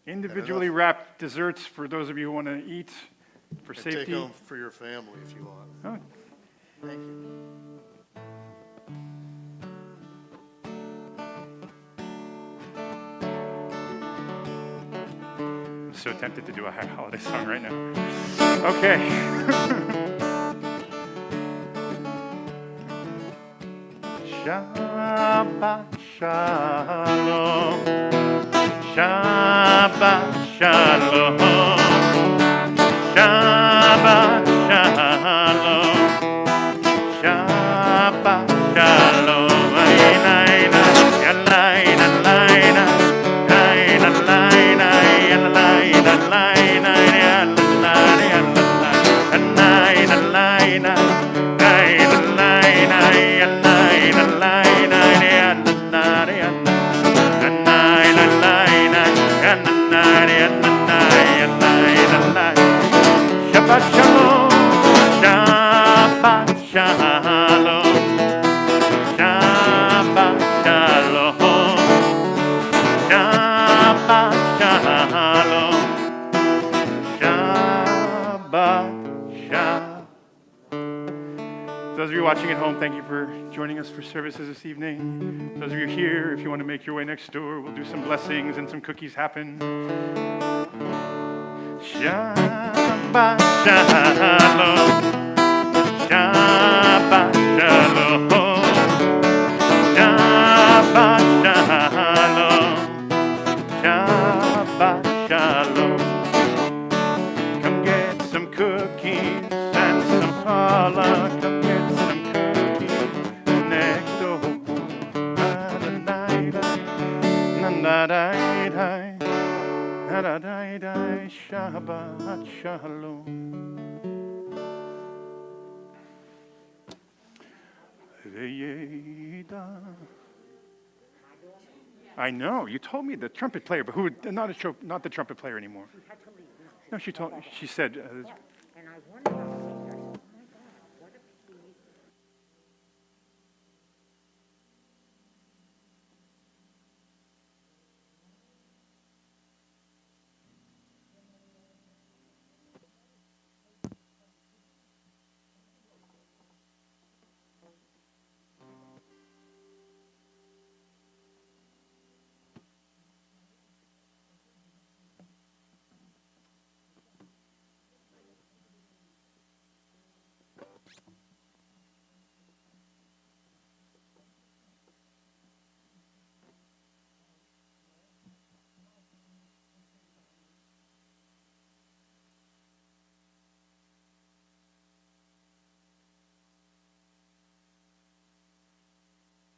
Individually wrapped desserts for those of you who want to eat for And take safety. home for your family if you want. Oh, Thank you. I'm so tempted to do a holiday song right now. Okay. Shabbat Shalom. Shabbat Shalom. Shabbat Shalom. Shabbat Shalom. Shabbat Shalom, Shabbat Shalom, Shabbat Shalom, Shabbat Shalom, Shabbat Shalom. Those of you watching at home, thank you for joining us for services this evening. Those of you here, if you want to make your way next door, we'll do some blessings and some cookies happen. Shabbat Shalom, Shabbat Shalom, Shabbat Shalom, Shabbat Shalom. Come get some cookies and some challah. Come get some cookies next door. Na-da-da-da-da. Da-da-da-da, Shabbat Shalom. I know, you told me the trumpet player, but who? Not the trumpet player anymore. No, she said. And I wonder